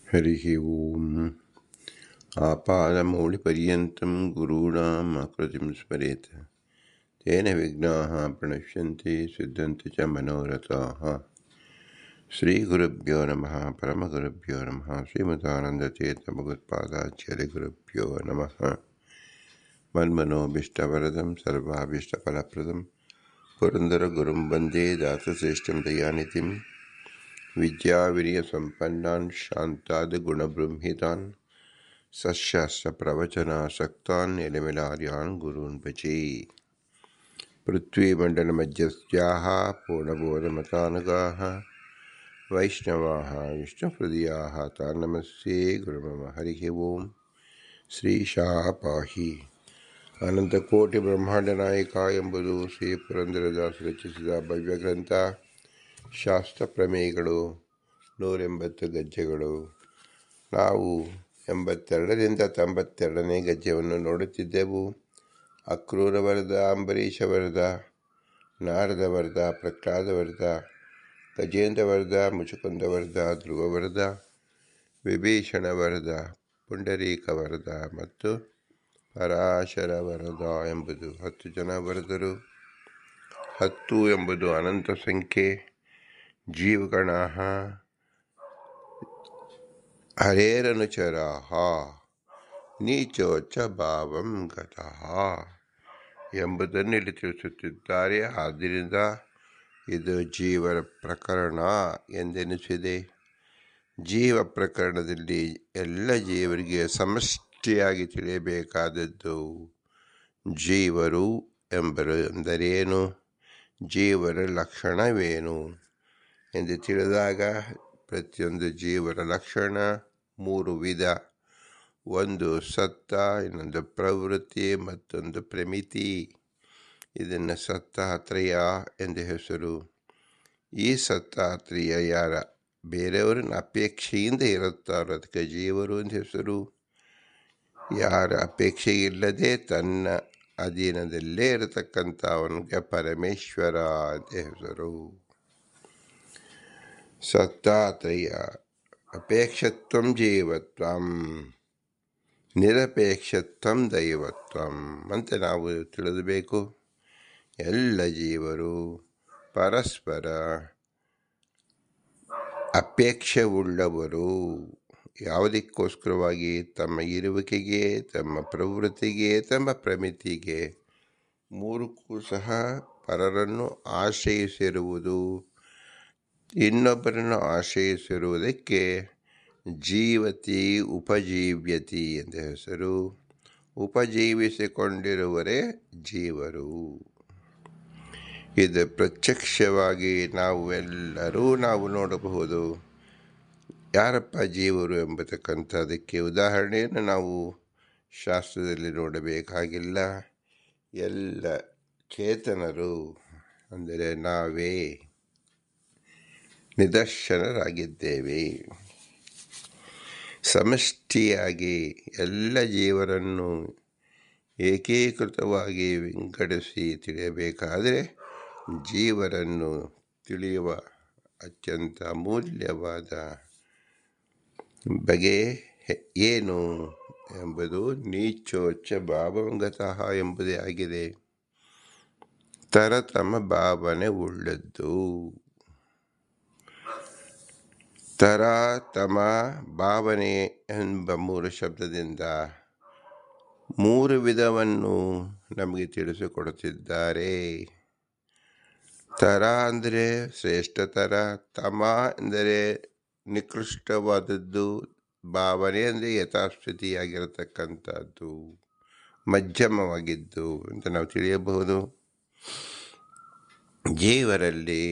हरिः ओम्। आपादमौलिपर्यन्तं गुरूणाम् आकृतिं स्मरेत् तेन विघ्नाः प्रणश्यन्ति सिद्धन्ति च मनोरथाः। श्रीगुरुभ्यो नमः। परमगुरुभ्यो नमः। श्रीमदानन्दतीर्थभगवत्पादाचार्यगुरुभ्यो नमः। मन्मनोभीष्टवरदं सर्वाभीष्टफलप्रदं पुरन्दरगुरुं वन्दे दासश्रेष्ठं दयानिधिं विद्याविनयसम्पन्नान् शान्ताद्गुणबृंहितान् सशास्त्रप्रवचनासक्तान् निलमिलार्यान् गुरून् भजे। पृथ्वीमण्डलमध्यस्थाः पूर्णबोधमतानुगाः वैष्णवाः विष्णुहृदयाः तान् नमस्ये गुरुमम। हरिः ओम्। ಶ್ರೀಶಾಹ ಪಾಹಿ. ಅನಂತಕೋಟಿ ಬ್ರಹ್ಮಾಂಡ ನಾಯಕ ಎಂಬುದು ಶ್ರೀ ಪುರಂದರದಾಸ ರಚಿಸಿದ ಭವ್ಯ ಗ್ರಂಥ. ಶಾಸ್ತ್ರ ಪ್ರಮೇಯಗಳು 180 ಗದ್ಯಗಳು. ನಾವು 82ರಿಂದ 92ನೇ ಗದ್ಯವನ್ನು ನೋಡುತ್ತಿದ್ದೆವು. ಅಕ್ರೂರ ವರದ, ಅಂಬರೀಷ ವರದ, ನಾರದ ವರದ, ಪ್ರಹ್ಲಾದ ವರದ, ಗಜೇಂದ್ರ ವರದ, ಮುಚುಕುಂದ ವರದ, ಧ್ರುವ ವರದ, ವಿಭೀಷಣ ವರದ, ಪುಂಡರೀಕ ವರದ ಮತ್ತು ಪರಾಶರ ವರದ ಎಂಬುದು 10 ಜನ ವರದರು. 10 ಎಂಬುದು ಅನಂತ ಸಂಖ್ಯೆ. ಜೀವಗಣಃ ಹರೇರನುಚರಾಃ ನೀಚೋಚ್ಚ ಭಾವಂ ಗತಃ ಎಂಬುದನ್ನು ಇಲ್ಲಿ ತಿಳಿಸುತ್ತಿದ್ದಾರೆ. ಆದ್ದರಿಂದ ಇದು ಜೀವರ ಪ್ರಕರಣ ಎಂದೆನಿಸಿದೆ. ಜೀವ ಪ್ರಕರಣದಲ್ಲಿ ಎಲ್ಲ ಜೀವರಿಗೆ ಸಮಷ್ಟಿಯಾಗಿ ತಿಳಿಯಬೇಕಾದದ್ದು ಜೀವರು ಎಂದರೇನು, ಜೀವರ ಲಕ್ಷಣವೇನು ಎಂದು ತಿಳಿದಾಗ ಪ್ರತಿಯೊಂದು ಜೀವರ ಲಕ್ಷಣ 3 ವಿಧ. ಒಂದು ಸತ್ತ, ಇನ್ನೊಂದು ಪ್ರವೃತ್ತಿ, ಮತ್ತೊಂದು ಪ್ರಮಿತಿ. ಇದನ್ನು ಸತ್ತಾತ್ರೇಯ ಎಂದು ಹೆಸರು. ಈ ಸತ್ತಾತ್ರೇಯ ಯಾರ ಬೇರೆಯವರನ್ನ ಅಪೇಕ್ಷೆಯಿಂದ ಇರುತ್ತಾರೋ ಅದಕ್ಕೆ ಜೀವರು ಎಂದು ಹೆಸರು. ಯಾರ ಅಪೇಕ್ಷೆ ಇಲ್ಲದೆ ತನ್ನ ಅಧೀನದಲ್ಲೇ ಇರತಕ್ಕಂಥ ಅವನಿಗೆ ಪರಮೇಶ್ವರ ಅಂತ ಹೆಸರು. ಸತ್ತಾತ್ರೇಯ ಅಪೇಕ್ಷತ್ವಂ ಜೀವತ್ವಂ ನಿರಪೇಕ್ಷತ್ವಂ ದೈವತ್ವಂ ಅಂತ ನಾವು ತಿಳಿದಬೇಕು. ಎಲ್ಲ ಜೀವರು ಪರಸ್ಪರ ಅಪೇಕ್ಷೆ ಉಳ್ಳವರು. ಯಾವುದಕ್ಕೋಸ್ಕರವಾಗಿ? ತಮ್ಮ ಇರುವಿಕೆಗೆ, ತಮ್ಮ ಪ್ರವೃತ್ತಿಗೆ, ತಮ್ಮ ಪ್ರಮಿತಿಗೆ. 3ಕ್ಕೂ ಸಹ ಪರರನ್ನು ಆಶ್ರಯಿಸಿರುವುದು, ಇನ್ನೊಬ್ಬರನ್ನು ಆಶ್ರಯಿಸಿರುವುದಕ್ಕೆ ಜೀವತಿ ಉಪಜೀವ್ಯತಿ ಎಂದ ಹೆಸರು. ಉಪಜೀವಿಸಿಕೊಂಡಿರುವರೇ ಜೀವರು. ಇದು ಪ್ರತ್ಯಕ್ಷವಾಗಿ ನಾವು ನೋಡಬಹುದು. ಯಾರಪ್ಪ ಜೀವರು ಎಂಬತಕ್ಕಂಥದಕ್ಕೆ ಉದಾಹರಣೆಯನ್ನು ನಾವು ಶಾಸ್ತ್ರದಲ್ಲಿ ನೋಡಬೇಕಾಗಿಲ್ಲ. ಎಲ್ಲ ಚೇತನರು ಅಂದರೆ ನಾವೇ ನಿದರ್ಶನರಾಗಿದ್ದೇವೆ. ಸಮಷ್ಟಿಯಾಗಿ ಎಲ್ಲ ಜೀವರನ್ನು ಏಕೀಕೃತವಾಗಿ ವಿಂಗಡಿಸಿ ತಿಳಿಯಬೇಕಾದರೆ ಜೀವರನ್ನು ತಿಳಿಯುವ ಅತ್ಯಂತ ಅಮೂಲ್ಯವಾದ ಬಗೆ ಏನು ಎಂಬುದು ನೀಚೋಚ್ಚ ಭಾವಂಗತಃ ಎಂಬುದೇ ಆಗಿದೆ. ತರತಮ ಭಾವನೆ ಉಳ್ಳದ್ದು. ತರತಮ ಭಾವನೆ ಎಂಬ 3 ಶಬ್ದದಿಂದ 3 ವಿಧವನ್ನು ನಮಗೆ ತಿಳಿಸಿಕೊಡುತ್ತಿದ್ದಾರೆ. ತರ ಅಂದರೆ ಶ್ರೇಷ್ಠತರ, ತಮ ಎಂದರೆ ನಿಕೃಷ್ಟವಾದದ್ದು, ಭಾವನೆ ಅಂದರೆ ಯಥಾಸ್ಥಿತಿಯಾಗಿರತಕ್ಕಂಥದ್ದು, ಮಧ್ಯಮವಾಗಿದ್ದು ಅಂತ ನಾವು ತಿಳಿಯಬಹುದು. ಜೀವರಲ್ಲಿ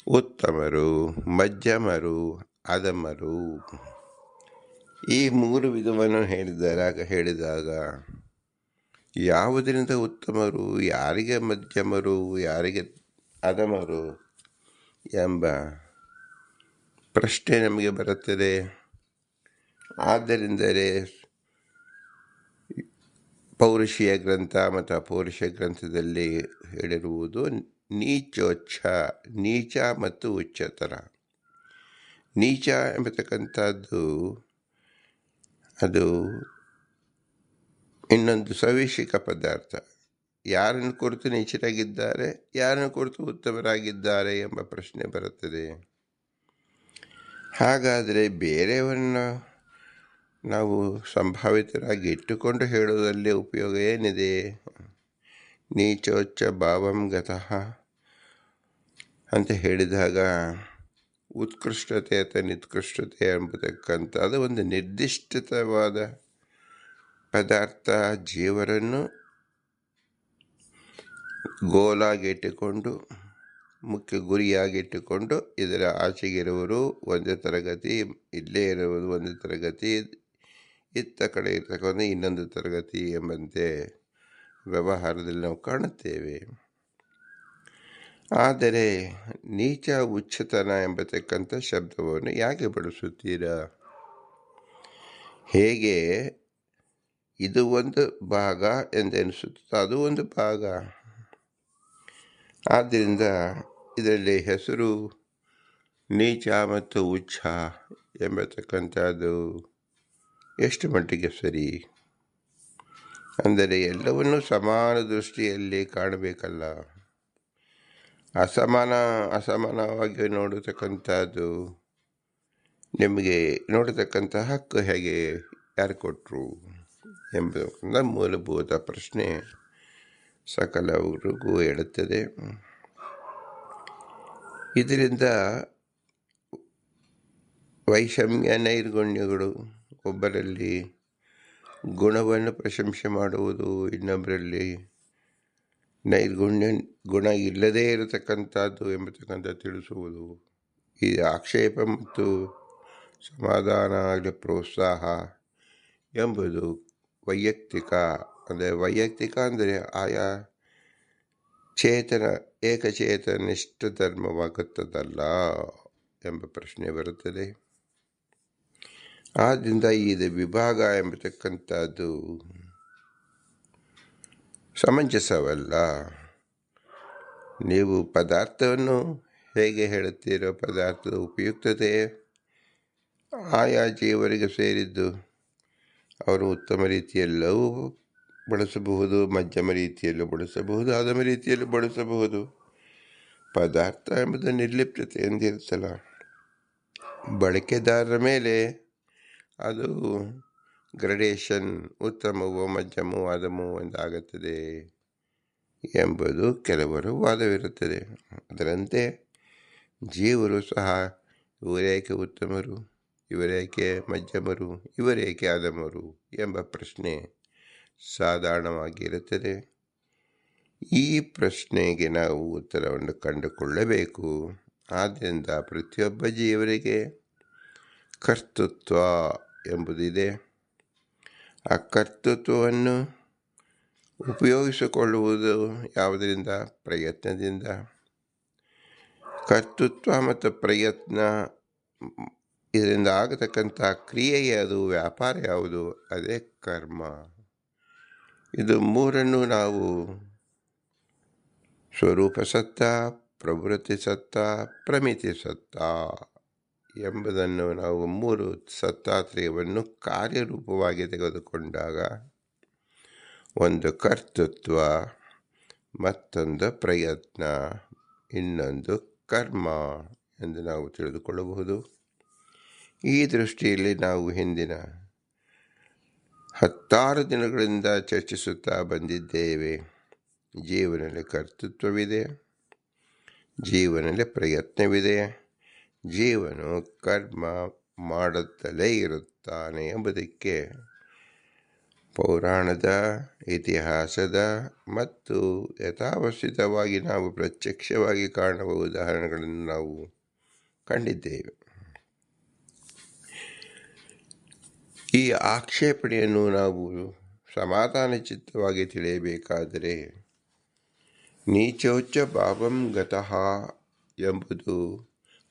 ಉತ್ತಮರು, ಮಧ್ಯಮರು, ಅಧಮರು ಈ 3 ವಿಧವನ್ನು ಹೇಳಿದಾಗ ಯಾವುದರಿಂದ ಉತ್ತಮರು, ಯಾರಿಗೆ ಮಧ್ಯಮರು, ಯಾರಿಗೆ ಅಧಮರು ಎಂಬ ಪ್ರಶ್ನೆ ನಮಗೆ ಬರುತ್ತದೆ. ಆದ್ದರಿಂದಲೇ ಪೌರುಷೀಯ ಗ್ರಂಥ ಮತ್ತು ಅಪೌರುಷ ಗ್ರಂಥದಲ್ಲಿ ಹೇಳಿರುವುದು ನೀಚೋಚ್ಛ, ನೀಚ ಮತ್ತು ಉಚ್ಚತರ. ನೀಚ ಎಂಬತಕ್ಕಂಥದ್ದು ಅದು ಇನ್ನೊಂದು ಸವಿಶಿಕ ಪದಾರ್ಥ. ಯಾರನ್ನು ಕುರಿತು ನೀಚರಾಗಿದ್ದಾರೆ, ಯಾರನ್ನು ಕುರಿತು ಉತ್ತಮರಾಗಿದ್ದಾರೆ ಎಂಬ ಪ್ರಶ್ನೆ ಬರುತ್ತದೆ. ಹಾಗಾದರೆ ಬೇರೆಯವರನ್ನ ನಾವು ಸಂಭಾವಿತರಾಗಿ ಇಟ್ಟುಕೊಂಡು ಹೇಳುವುದರಲ್ಲಿ ಉಪಯೋಗ ಏನಿದೆ? ನೀಚೋಚ್ಚ ಭಾವಂ ಗತಃ ಅಂತ ಹೇಳಿದಾಗ ಉತ್ಕೃಷ್ಟತೆ ಅಥವಾ ನಿತ್ಕೃಷ್ಟತೆ ಎಂಬತಕ್ಕಂಥದ್ದು ಒಂದು ನಿರ್ದಿಷ್ಟವಾದ ಪದಾರ್ಥ ಜೀವರನ್ನು ಗೋಲಾಗಿಟ್ಟುಕೊಂಡು, ಮುಖ್ಯ ಗುರಿಯಾಗಿಟ್ಟುಕೊಂಡು, ಇದರ ಆಚೆಗಿರುವರು ಒಂದೇ ತರಗತಿ, ಇಲ್ಲೇ ಇರುವುದು ಒಂದು ತರಗತಿ, ಇತ್ತ ಕಡೆ ಇರ್ತಕ್ಕಂಥ ಇನ್ನೊಂದು ತರಗತಿ ಎಂಬಂತೆ ವ್ಯವಹಾರದಲ್ಲಿ ನಾವು ಕಾಣುತ್ತೇವೆ. ಆದರೆ ನೀಚ ಉಚ್ಚತನ ಎಂಬತಕ್ಕಂಥ ಶಬ್ದವನ್ನು ಯಾಕೆ ಬಳಸುತ್ತೀರಾ? ಹೇಗೆ ಇದು ಒಂದು ಭಾಗ ಎಂದೆನಿಸುತ್ತದೆ, ಅದು ಒಂದು ಭಾಗ. ಆದ್ದರಿಂದ ಇದರಲ್ಲಿ ಹೆಸರು ನೀಚ ಮತ್ತು ಉಚ್ಚ ಎಂಬತಕ್ಕಂಥದ್ದು ಎಷ್ಟು ಮಟ್ಟಿಗೆ ಸರಿ? ಅಂದರೆ ಎಲ್ಲವನ್ನೂ ಸಮಾನ ದೃಷ್ಟಿಯಲ್ಲಿ ಕಾಣಬೇಕಲ್ಲ. ಅಸಮಾನವಾಗಿ ನೋಡತಕ್ಕಂಥದ್ದು ನಿಮಗೆ ನೋಡತಕ್ಕಂಥ ಹಕ್ಕು ಹೇಗೆ ಯಾರು ಕೊಟ್ಟರು ಎಂಬ ಮೂಲಭೂತ ಪ್ರಶ್ನೆ ಸಕಲರಿಗೂ ಹೇಳುತ್ತದೆ. ಇದರಿಂದ ವೈಷಮ್ಯ ನೈರ್ಗುಣ್ಯಗಳು, ಒಬ್ಬರಲ್ಲಿ ಗುಣವನ್ನು ಪ್ರಶಂಸೆ ಮಾಡುವುದು, ಇನ್ನೊಬ್ಬರಲ್ಲಿ ಗುಣ ಇಲ್ಲದೇ ಇರತಕ್ಕಂಥದ್ದು ಎಂಬತಕ್ಕಂಥ ತಿಳಿಸುವುದು, ಈ ಆಕ್ಷೇಪ ಮತ್ತು ಸಮಾಧಾನ ಆಗಲಿ ಪ್ರೋತ್ಸಾಹ ಎಂಬುದು ವೈಯಕ್ತಿಕ ಅಂದರೆ ಆಯಾ ಏಕಚೇತನಿಷ್ಠ ಧರ್ಮವಾಗುತ್ತದಲ್ಲ ಎಂಬ ಪ್ರಶ್ನೆ ಬರುತ್ತದೆ. ಆದ್ದರಿಂದ ಇದು ವಿಭಾಗ ಎಂಬತಕ್ಕಂಥದ್ದು ಸಮಂಜಸವಲ್ಲ. ನೀವು ಪದಾರ್ಥವನ್ನು ಹೇಗೆ ಹೇಳುತ್ತೀರೋ, ಪದಾರ್ಥದ ಉಪಯುಕ್ತತೆ ಆಯಾ ಜೀವರಿಗೆ ಸೇರಿದ್ದು. ಅವರು ಉತ್ತಮ ರೀತಿಯಲ್ಲೂ ಬಳಸಬಹುದು, ಮಧ್ಯಮ ರೀತಿಯಲ್ಲೂ ಬಳಸಬಹುದು, ಅಧಮ ರೀತಿಯಲ್ಲೂ ಬಳಸಬಹುದು. ಪದಾರ್ಥ ಎಂಬುದು ನಿರ್ಲಿಪ್ತತೆ ಎಂದಿರುತ್ತಲ್ಲ, ಬಳಕೆದಾರರ ಮೇಲೆ ಅದು ಗ್ರಡೇಷನ್, ಉತ್ತಮವೋ ಮಧ್ಯಮವೋ ಅಧಮವೋ ಎಂದಾಗುತ್ತದೆ ಎಂಬುದು ಕೆಲವರು ವಾದವಿರುತ್ತದೆ. ಅದರಂತೆ ಜೀವರು ಸಹ ಇವರೇಕೆ ಉತ್ತಮರು, ಇವರೇಕೆ ಮಧ್ಯಮರು, ಇವರೇಕೆ ಅಧಮರು ಎಂಬ ಪ್ರಶ್ನೆ ಸಾಧಾರಣವಾಗಿರುತ್ತದೆ. ಈ ಪ್ರಶ್ನೆಗೆ ನಾವು ಉತ್ತರವನ್ನು ಕಂಡುಕೊಳ್ಳಬೇಕು. ಆದ್ದರಿಂದ ಪ್ರತಿಯೊಬ್ಬ ಜೀವರಿಗೆ ಕರ್ತೃತ್ವ ಎಂಬುದಿದೆ. ಆ ಕರ್ತೃತ್ವವನ್ನು ಉಪಯೋಗಿಸಿಕೊಳ್ಳುವುದು ಯಾವುದರಿಂದ? ಪ್ರಯತ್ನದಿಂದ. ಕರ್ತೃತ್ವ ಮತ್ತು ಪ್ರಯತ್ನ, ಇದರಿಂದ ಆಗತಕ್ಕಂಥ ಕ್ರಿಯೆ ಯಾವುದು, ವ್ಯಾಪಾರ ಯಾವುದು? ಅದೇ ಕರ್ಮ. ಇದು ಮೂರನ್ನು ನಾವು ಸ್ವರೂಪ ಸತ್ತ, ಪ್ರವೃತ್ತಿ ಸತ್ತ, ಪ್ರಮಿತಿ ಸತ್ತ ಎಂಬುದನ್ನು ನಾವು ಮೂರು ಸತ್ತಾತ್ರಯವನ್ನು ಕಾರ್ಯರೂಪವಾಗಿ ತೆಗೆದುಕೊಂಡಾಗ ಒಂದು ಕರ್ತೃತ್ವ, ಮತ್ತೊಂದು ಪ್ರಯತ್ನ, ಇನ್ನೊಂದು ಕರ್ಮ ಎಂದು ನಾವು ತಿಳಿದುಕೊಳ್ಳಬಹುದು. ಈ ದೃಷ್ಟಿಯಲ್ಲಿ ನಾವು ಹಿಂದಿನ 16 ದಿನಗಳಿಂದ ಚರ್ಚಿಸುತ್ತಾ ಬಂದಿದ್ದೇವೆ. ಜೀವನದಲ್ಲಿ ಕರ್ತೃತ್ವವಿದೆ, ಜೀವನದಲ್ಲಿ ಪ್ರಯತ್ನವಿದೆ, ಜೀವನು ಕರ್ಮ ಮಾಡುತ್ತಲೇ ಇರುತ್ತಾನೆ ಎಂಬುದಕ್ಕೆ ಪೌರಾಣದ, ಇತಿಹಾಸದ ಮತ್ತು ಯಥಾವಸ್ಥಿತವಾಗಿ ನಾವು ಪ್ರತ್ಯಕ್ಷವಾಗಿ ಕಾಣುವ ಉದಾಹರಣೆಗಳನ್ನು ನಾವು ಕಂಡಿದ್ದೇವೆ. ಈ ಆಕ್ಷೇಪಣೆಯನ್ನು ನಾವು ಸಮಾಧಾನ ಚಿತ್ತವಾಗಿ ತಿಳಿಯಬೇಕಾದರೆ ನೀಚೋಚ್ಚ ಭಾವಂ ಗತಃ ಎಂಬುದು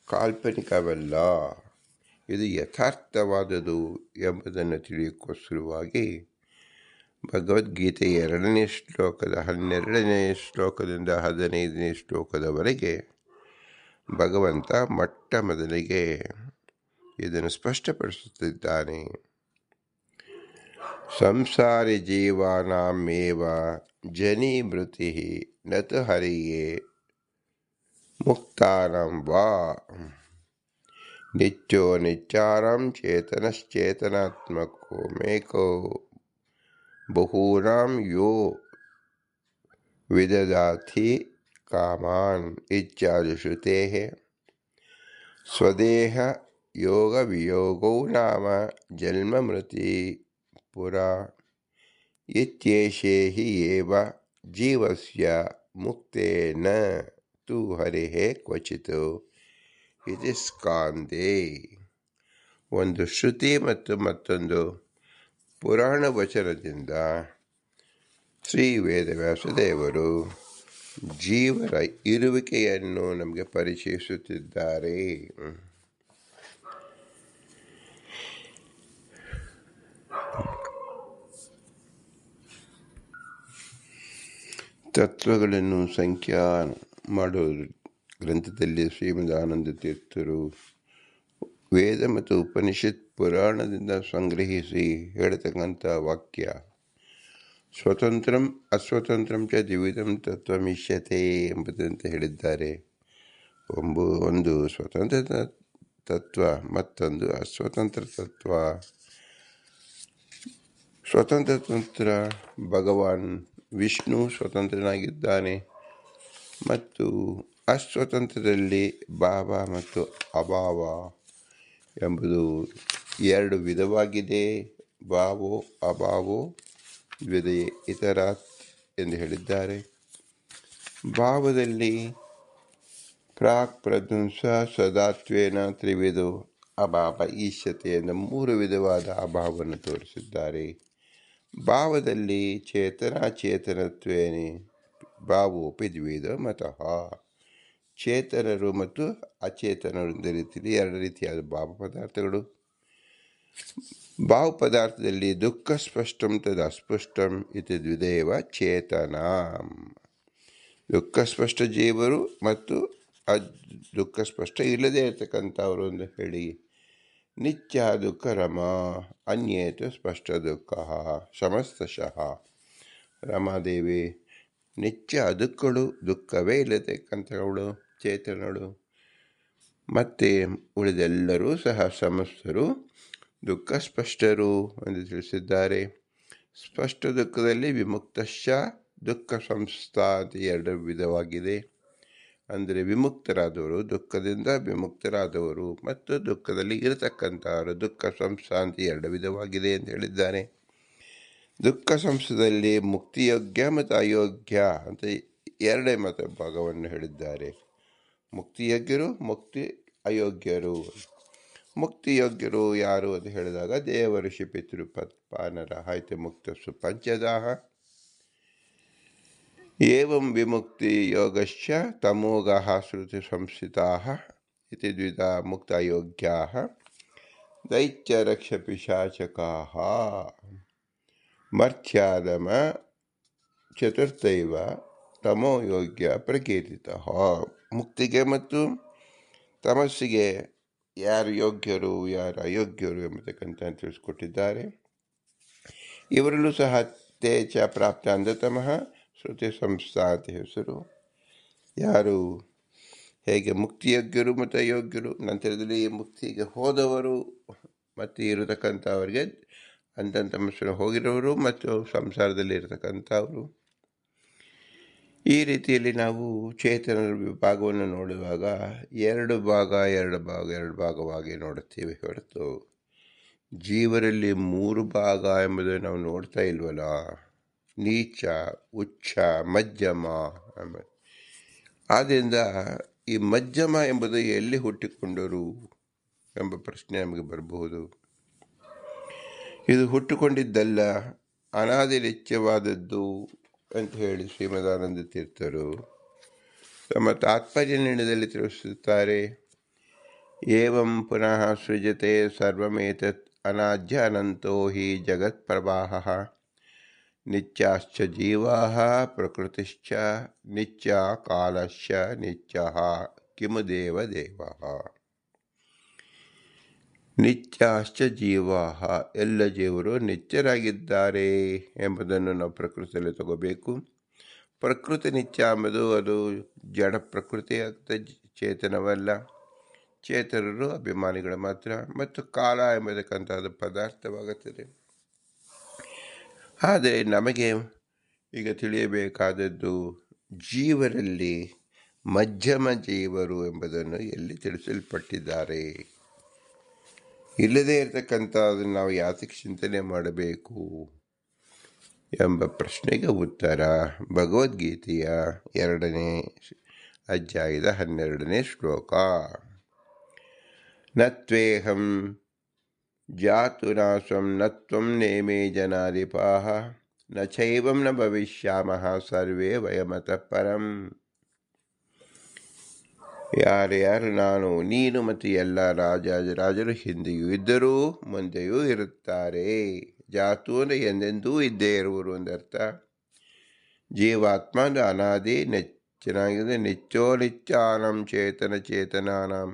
ಕಾಲ್ಪನಿಕವಲ್ಲ, ಇದು ಯಥಾರ್ಥವಾದುದು ಎಂಬುದನ್ನು ತಿಳಿಯೋಕ್ಕೋಸ್ಕರವಾಗಿ ಭಗವದ್ಗೀತೆ 2ನೇ ಶ್ಲೋಕದ 12ನೇ ಶ್ಲೋಕದಿಂದ 15ನೇ ಶ್ಲೋಕದವರೆಗೆ ಭಗವಂತ ಮೊಟ್ಟ ಮೊದಲಿಗೆ ಇದನ್ನು ಸ್ಪಷ್ಟಪಡಿಸುತ್ತಿದ್ದಾನೆ. ಸಂಸಾರಿ ಜೀವಾನಾಮೇವ ಜನಿ ಮೃತಿ ನತು ಹರಿಯೇ ಮುಕ್ತಾನಂ ವಾ ನಿತ್ಯೋ ನಿಚ್ಚಾರಂ ಚೇತನಶ್ಚೇತನಾತ್ಮಕೋ ಮೇಕೋ ಬಹೂನಾಂ ಯೋ ವಿದಧಾತಿ ಕಾಮಾನ್ ಇತ್ಯಾದಿ ಶ್ರುತೇಃ ಸ್ವದೇಹ ಯೋಗ ವಿಯೋಗೋ ನಾಮ ಜನ್ಮ ಮೃತಿ ಪುರಾ ಇತ್ಯೇಷೇ ಹಿ ಏವ ಜೀವಸ್ಯ ಮುಕ್ತೇನ ತು ಹರಿಃ ಕ್ವಚಿತ್ ಇತಿ ಸ್ಕಾಂದೇ. ಒಂದು ಶ್ರುತಿ ಮತ್ತು ಮತ್ತೊಂದು ಪುರಾಣ ವಚನದಿಂದ ಶ್ರೀ ವೇದವ್ಯಾಸದೇವರು ಜೀವರ ಇರುವಿಕೆಯನ್ನು ನಮಗೆ ಪರಿಚಯಿಸುತ್ತಿದ್ದಾರೆ. ತತ್ವಗಳನ್ನು ಸಂಖ್ಯಾ ಮಾಡುವ ಗ್ರಂಥದಲ್ಲಿ ಶ್ರೀಮದಾನಂದ ತೀರ್ಥರು ವೇದ ಮತ್ತು ಉಪನಿಷತ್ ಪುರಾಣದಿಂದ ಸಂಗ್ರಹಿಸಿ ಹೇಳತಕ್ಕಂಥ ವಾಕ್ಯ ಸ್ವತಂತ್ರಂ ಅಸ್ವತಂತ್ರಂ ಚ ದ್ವಿವಿಧಂ ತತ್ವಮಿಷ್ಯತೆ ಎಂಬುದಂತೆ ಹೇಳಿದ್ದಾರೆ. ಒಂದು ಸ್ವತಂತ್ರ ತತ್ವ, ಮತ್ತೊಂದು ಅಸ್ವತಂತ್ರ ತತ್ವ. ಸ್ವತಂತ್ರ ತಂತ್ರ ಭಗವಾನ್ ವಿಷ್ಣು ಸ್ವತಂತ್ರನಾಗಿದ್ದಾನೆ ಮತ್ತು ಅಸ್ವತಂತ್ರದಲ್ಲಿ ಭಾವ ಮತ್ತು ಅಭಾವ ಎಂಬುದು ಎರಡು ವಿಧವಾಗಿದೆ. ಭಾವೋ ಅಭಾವೋ ದ್ವಿಧೆ ಇತರಾತ್ ಎಂದು ಹೇಳಿದ್ದಾರೆ. ಭಾವದಲ್ಲಿ ಪ್ರಾಕ್ ಪ್ರಧ್ವಂಸ ಸದಾತ್ವೇನ ತ್ರಿವಿಧೋ ಅಭಾವ ಈಶ್ಯತೆ ಎಂದು ಮೂರು ವಿಧವಾದ ಅಭಾವವನ್ನು ತೋರಿಸಿದ್ದಾರೆ. ಭಾವದಲ್ಲಿ ಚೇತನತ್ವೇನೆ ಭಾವೋಪಿ ದ್ವಿಧ ಮತಃ. ಚೇತನರು ಮತ್ತು ಅಚೇತನರು ಒಂದು ರೀತಿಯಲ್ಲಿ ಎರಡು ರೀತಿಯಾದ ಭಾವ ಪದಾರ್ಥಗಳು. ಭಾವ ಪದಾರ್ಥದಲ್ಲಿ ದುಃಖ ಸ್ಪಷ್ಟಂ ತದ ಅಸ್ಪಷ್ಟಂ ಇತಿ ದ್ವಿಧೇವ ಚೇತನ. ದುಃಖ ಸ್ಪಷ್ಟ ಜೀವರು ಮತ್ತು ದುಃಖ ಸ್ಪಷ್ಟ ಇಲ್ಲದೇ ಇರತಕ್ಕಂಥವರು ಎಂದು ಹೇಳಿ. ನಿತ್ಯ ದುಃಖ ರಮಾ ಅನ್ಯೇತು ಸ್ಪಷ್ಟ ದುಃಖ ಸಮಸ್ತಶಃ. ರಮಾದೇವಿ ನಿತ್ಯ ದುಃಖಗಳು, ದುಃಖವೇ ಇಲ್ಲತಕ್ಕಂಥವಳು ಚೇತನಳು. ಮತ್ತು ಉಳಿದೆಲ್ಲರೂ ಸಹ ಸಮಸ್ತರು ದುಃಖ ಸ್ಪಷ್ಟರು ಎಂದು ತಿಳಿಸಿದ್ದಾರೆ. ಸ್ಪಷ್ಟ ದುಃಖದಲ್ಲಿ ವಿಮುಕ್ತಶ್ಚ ದುಃಖ ಸಂಸ್ಥಾ ಅಂತ ಎರಡು ವಿಧವಾಗಿದೆ. ಅಂದರೆ ವಿಮುಕ್ತರಾದವರು, ದುಃಖದಿಂದ ವಿಮುಕ್ತರಾದವರು ಮತ್ತು ದುಃಖದಲ್ಲಿ ಇರತಕ್ಕಂಥವರು ದುಃಖ ಸಂಸ್ಥಾ ಅಂತ ಎರಡು ವಿಧವಾಗಿದೆ ಎಂದು ಹೇಳಿದ್ದಾರೆ. ದುಃಖ ಸಂಸ್ಥದಲ್ಲಿ ಮುಕ್ತಿಯೋಗ್ಯ ಮತ್ತು ಅಯೋಗ್ಯ ಅಂತ ಎರಡೇ ಮತ ಭಾಗವನ್ನು ಹೇಳಿದ್ದಾರೆ. ಮುಕ್ತಿಯೋಗ್ಯರು, ಮುಕ್ತಿ ಅಯೋಗ್ಯರು. ಮುಕ್ತಿಯೋಗ್ಯರು ಯಾರು ಅಂತ ಹೇಳಿದಾಗ ದೇವಋಷಿ ಪಿತೃ ಪತ್ಪಾನರ ಆಯ್ತು ಮುಕ್ತಸ್ಸು ಪಂಚದಾಹ. ಏವಂ ವಿಮುಕ್ತಿ ಯೋಗಶ್ಚ ತಮೋಗಃ ಶ್ರುತಿ ಸಂಸ್ಥಿತಾಃ ಇತಿ ದ್ವಿಧಾ ಮುಕ್ತ ಅಯೋಗ್ಯಾಃ ದೈತ್ಯ ರಕ್ಷ ಪಿಶಾಚಕಾಃ ಮರ್ತ್ಯಾದಮ ಚತುರ್ಥೈವ ತಮೋಯೋಗ್ಯ ಪ್ರಕೀರ್ತಿತಃ. ಮುಕ್ತಿಗೆ ಮತ್ತು ತಮಸ್ಸಿಗೆ ಯಾರು ಯೋಗ್ಯರು ಯಾರು ಅಯೋಗ್ಯರು ಎಂಬತಕ್ಕಂಥ ತಿಳಿಸ್ಕೊಟ್ಟಿದ್ದಾರೆ. ಇವರಲ್ಲೂ ಸಹ ತೇಚ ಪ್ರಾಪ್ತ ಅಂಧತಮಃ ಶ್ರುತಿ ಸಂಸ್ಥಾ ಅಂತ ಹೆಸರು. ಯಾರು ಹೇಗೆ ಮುಕ್ತಿಯೋಗ್ಯರು ಮತ್ತು ಅಯೋಗ್ಯರು, ನಂತರದಲ್ಲಿ ಮುಕ್ತಿಗೆ ಹೋದವರು ಮತ್ತು ಇರತಕ್ಕಂಥವ್ರಿಗೆ ಅಂತಮಸ್ಸನ್ನು ಹೋಗಿರೋರು ಮತ್ತು ಸಂಸಾರದಲ್ಲಿ ಇರತಕ್ಕಂಥವರು. ಈ ರೀತಿಯಲ್ಲಿ ನಾವು ಚೇತನರ ವಿಭಾಗವನ್ನು ನೋಡುವಾಗ ಎರಡು ಭಾಗವಾಗಿ ನೋಡುತ್ತೇವೆ ಹೊರತು ಜೀವರಲ್ಲಿ ಮೂರು ಭಾಗ ಎಂಬುದನ್ನು ನಾವು ನೋಡ್ತಾ ಇಲ್ವಲ್ಲ. ನೀಚ, ಉಚ್ಚ, ಮಧ್ಯಮ. ಆದ್ದರಿಂದ ಈ ಮಧ್ಯಮ ಎಂಬುದು ಎಲ್ಲಿ ಹುಟ್ಟಿಕೊಂಡರು ಎಂಬ ಪ್ರಶ್ನೆ ನಮಗೆ ಬರಬಹುದು. ಇದು ಹುಟ್ಟುಕೊಂಡಿದ್ದಲ್ಲ, ಅನಾದಿ ನಿತ್ಯವಾದದ್ದು ಅಂತ ಹೇಳಿ ಶ್ರೀಮದಾನಂದ ತೀರ್ಥರು ತಮ್ಮ ತಾತ್ಪರ್ಯ ನಿರ್ಣಯದಲ್ಲಿ ತಿಳಿಸುತ್ತಾರೆ. ಏವಂ ಪುನಃ ಸೃಜತೆ ಸರ್ವಮೇತತ್ ಅನಾದ್ಯ ಅನಂತೋ ಹಿ ಜಗತ್ಪ್ರವಾಹಃ ನಿತ್ಯಾಶ್ಚ ಜೀವಾಃ ಪ್ರಕೃತಿಶ್ಚ ನಿತ್ಯ ಕಾಲಶ್ಚ ನಿತ್ಯಃ ಕಿಮು ದೇವದೇವಃ. ನಿತ್ಯಾಶ್ಚ ಜೀವಾಹ, ಎಲ್ಲ ಜೀವರು ನಿತ್ಯರಾಗಿದ್ದಾರೆ ಎಂಬುದನ್ನು ನಾವು ಪ್ರಕೃತಿಯಲ್ಲಿ ತಗೋಬೇಕು. ಪ್ರಕೃತಿ ನಿತ್ಯ ಎಂಬುದು ಅದು ಜಡ ಪ್ರಕೃತಿ ಆಗ್ತದೆ, ಚೇತನವಲ್ಲ. ಚೇತನರು ಅಭಿಮಾನಿಗಳು ಮಾತ್ರ. ಮತ್ತು ಕಾಲ ಎಂಬತಕ್ಕಂಥದ್ದು ಪದಾರ್ಥವಾಗುತ್ತದೆ. ಆದರೆ ನಮಗೆ ಈಗ ತಿಳಿಯಬೇಕಾದದ್ದು ಜೀವರಲ್ಲಿ ಮಧ್ಯಮ ಜೀವರು ಎಂಬುದನ್ನು ಎಲ್ಲಿ ತಿಳಿಸಲ್ಪಟ್ಟಿದ್ದಾರೆ. ಇಲ್ಲದೇ ಇರತಕ್ಕಂಥದ್ದನ್ನು ನಾವು ಯಾತಕ್ಕೆ ಚಿಂತನೆ ಮಾಡಬೇಕು ಎಂಬ ಪ್ರಶ್ನೆಗೆ ಉತ್ತರ ಭಗವದ್ಗೀತೆಯ 2ನೇ ಅಧ್ಯಾಯದ 12ನೇ ಶ್ಲೋಕ. ನತ್ವೇಹಂ ಜಾತುನಾಸ್ವಂ ನತ್ವಂ ನೇಮೇ ಜನಾಧಿಪಾಃ ನ ಚೈವಂ ನ ಭವಿಷ್ಯಾಮಃ ಸರ್ವೇ ವಯಮತಃ ಪರಂ. ಯಾರ್ಯಾರು ನಾನು, ನೀನು ಮತ್ತು ಎಲ್ಲ ರಾಜರು ಹಿಂದೆಯೂ ಇದ್ದರೂ ಮುಂದೆಯೂ ಇರುತ್ತಾರೆ. ಜಾತು ಅಂದರೆ ಎಂದೆಂದೂ ಇದ್ದೇ ಇರುವರು ಎಂದರ್ಥ. ಜೀವಾತ್ಮ ಅಂದರೆ ಅನಾದಿ ಚೆನ್ನಾಗಿದೆ. ನಿತ್ಯೋ ನಿತ್ಯಾನಂ ಚೇತನ ಚೇತನಾನಂ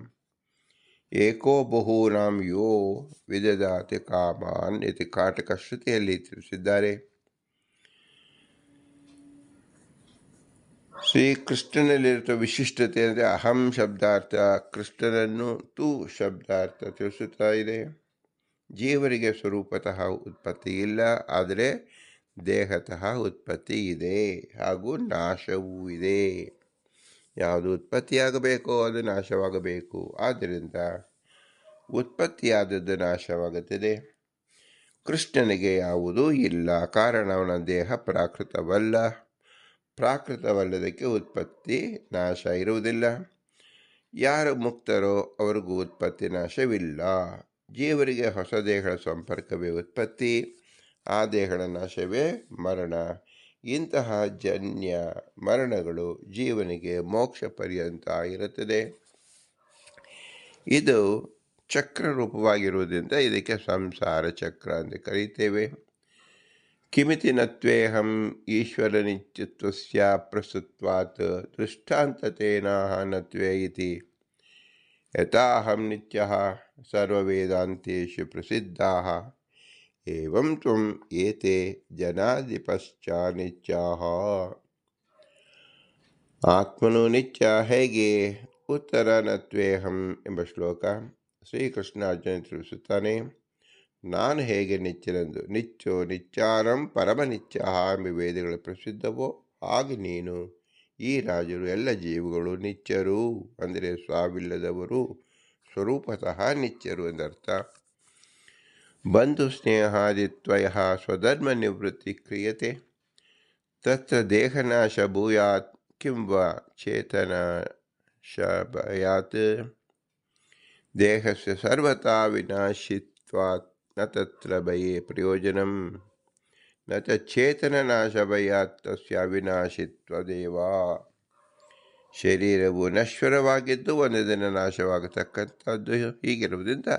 ಏಕೋ ಬಹೂನಾಂ ಯೋ ವಿದದಾತಿ ಕಾಮಾನ್ ಇತಿ ಕಾಟಕ ಶ್ರುತಿಯಲ್ಲಿ ತಿಳಿಸಿದ್ದಾರೆ. ಶ್ರೀಕೃಷ್ಣನಲ್ಲಿರುವ ವಿಶಿಷ್ಟತೆ ಅಂದರೆ ಅಹಂ ಶಬ್ದಾರ್ಥ, ಕೃಷ್ಣನನ್ನು ತು ಶಬ್ದಾರ್ಥ ತಿಳಿಸುತ್ತಾ ಇದೆ. ಜೀವರಿಗೆ ಸ್ವರೂಪತಃ ಉತ್ಪತ್ತಿ ಇಲ್ಲ, ಆದರೆ ದೇಹತಃ ಉತ್ಪತ್ತಿ ಇದೆ, ಹಾಗೂ ನಾಶವೂ ಇದೆ. ಯಾವುದು ಉತ್ಪತ್ತಿಯಾಗಬೇಕೋ ಅದು ನಾಶವಾಗಬೇಕು. ಆದ್ದರಿಂದ ಉತ್ಪತ್ತಿಯಾದದ್ದು ನಾಶವಾಗುತ್ತದೆ. ಕೃಷ್ಣನಿಗೆ ಯಾವುದೂ ಇಲ್ಲ, ಕಾರಣ ಅವನ ದೇಹ ಪ್ರಾಕೃತವಲ್ಲ. ಪ್ರಾಕೃತವಲ್ಲದಕ್ಕೆ ಉತ್ಪತ್ತಿ ನಾಶ ಇರುವುದಿಲ್ಲ. ಯಾರು ಮುಕ್ತರೋ ಅವ್ರಿಗೂ ಉತ್ಪತ್ತಿ ನಾಶವಿಲ್ಲ. ಜೀವರಿಗೆ ಹೊಸ ದೇಹಗಳ ಸಂಪರ್ಕವೇ ಉತ್ಪತ್ತಿ, ಆ ದೇಹಗಳ ನಾಶವೇ ಮರಣ. ಇಂತಹ ಜನ್ಯ ಮರಣಗಳು ಜೀವನಿಗೆ ಮೋಕ್ಷ ಪರ್ಯಂತ ಇರುತ್ತದೆ. ಇದು ಚಕ್ರ ರೂಪವಾಗಿರುವುದರಿಂದ ಇದಕ್ಕೆ ಸಂಸಾರ ಚಕ್ರ ಅಂತ ಕರೀತೇವೆ. ಕಿಮಿತಿ ನತ್ವೇಹಂ ಈಶ್ವರ ನಿತ್ಯತ್ವಸ್ಯ ಪ್ರಸ್ತುತ್ವಾತ್ ದೃಷ್ಟಾಂತತೇನಾಹ ನತ್ವೇ ಇತಿ ಯಥಾಹಂ ನಿತ್ಯಃ ಸರ್ವವೇದಾಂತೇಷು ಪ್ರಸಿದ್ಧಾಃ ಏವಂ ತ್ವಂ ಏತೆ ಜನಾಧಿಪಶ್ಚ ನಿತ್ಯಾಃ. ಆತ್ಮನು ನಿತ್ಯ ಹೇಗೆ? ಉತ್ತರ ನತ್ವೇಹಂ ಎಂಬ ಶ್ಲೋಕ. ಶ್ರೀಕೃಷ್ಣ ಅರ್ಜುನ ತಿಳಿಸುತ್ತಾನೆ, ನಾನು ಹೇಗೆ ನಿತ್ಯನೆಂದು. ನಿತ್ಯೋ ನಿತ್ಯಾನಂ ಪರಮನಿತ್ಯ ಎಂಬ ವೇದಗಳು ಪ್ರಸಿದ್ಧವೋ ಹಾಗೆ ನೀನು, ಈ ರಾಜರು ಎಲ್ಲ ಜೀವಗಳು ನಿತ್ಯರು, ಅಂದರೆ ಸಾವಿಲ್ಲದವರು, ಸ್ವರೂಪತಃ ನಿತ್ಯರು ಎಂದರ್ಥ. ಬಂಧು ಸ್ನೇಹಾದಿತ್ವಯ ಸ್ವಧರ್ಮ ನಿವೃತ್ತಿ ಕ್ರಿಯತೆ ತತ್ರ ದೇಹನಾಶ ಭೂಯಾತ್ ಕಿಂವ ಚೇತನಾಶ ಭಯಾತ್. ದೇಹಸ್ಯ ಸರ್ವತಾ ವಿನಾಶಿತ್ವಾತ್ ನ ತತ್ರ ಭಯೇ ಪ್ರಯೋಜನಂ ನ ಚೇತನನಾಶ ಭಯಾತ್ ತಸ್ಯ ವಿನಾಶಿತ್ವದೇವ. ಶರೀರವು ನಶ್ವರವಾಗಿದ್ದು ಒಂದು ದಿನ ನಾಶವಾಗತಕ್ಕಂಥದ್ದು. ಹೀಗಿರುವುದರಿಂದ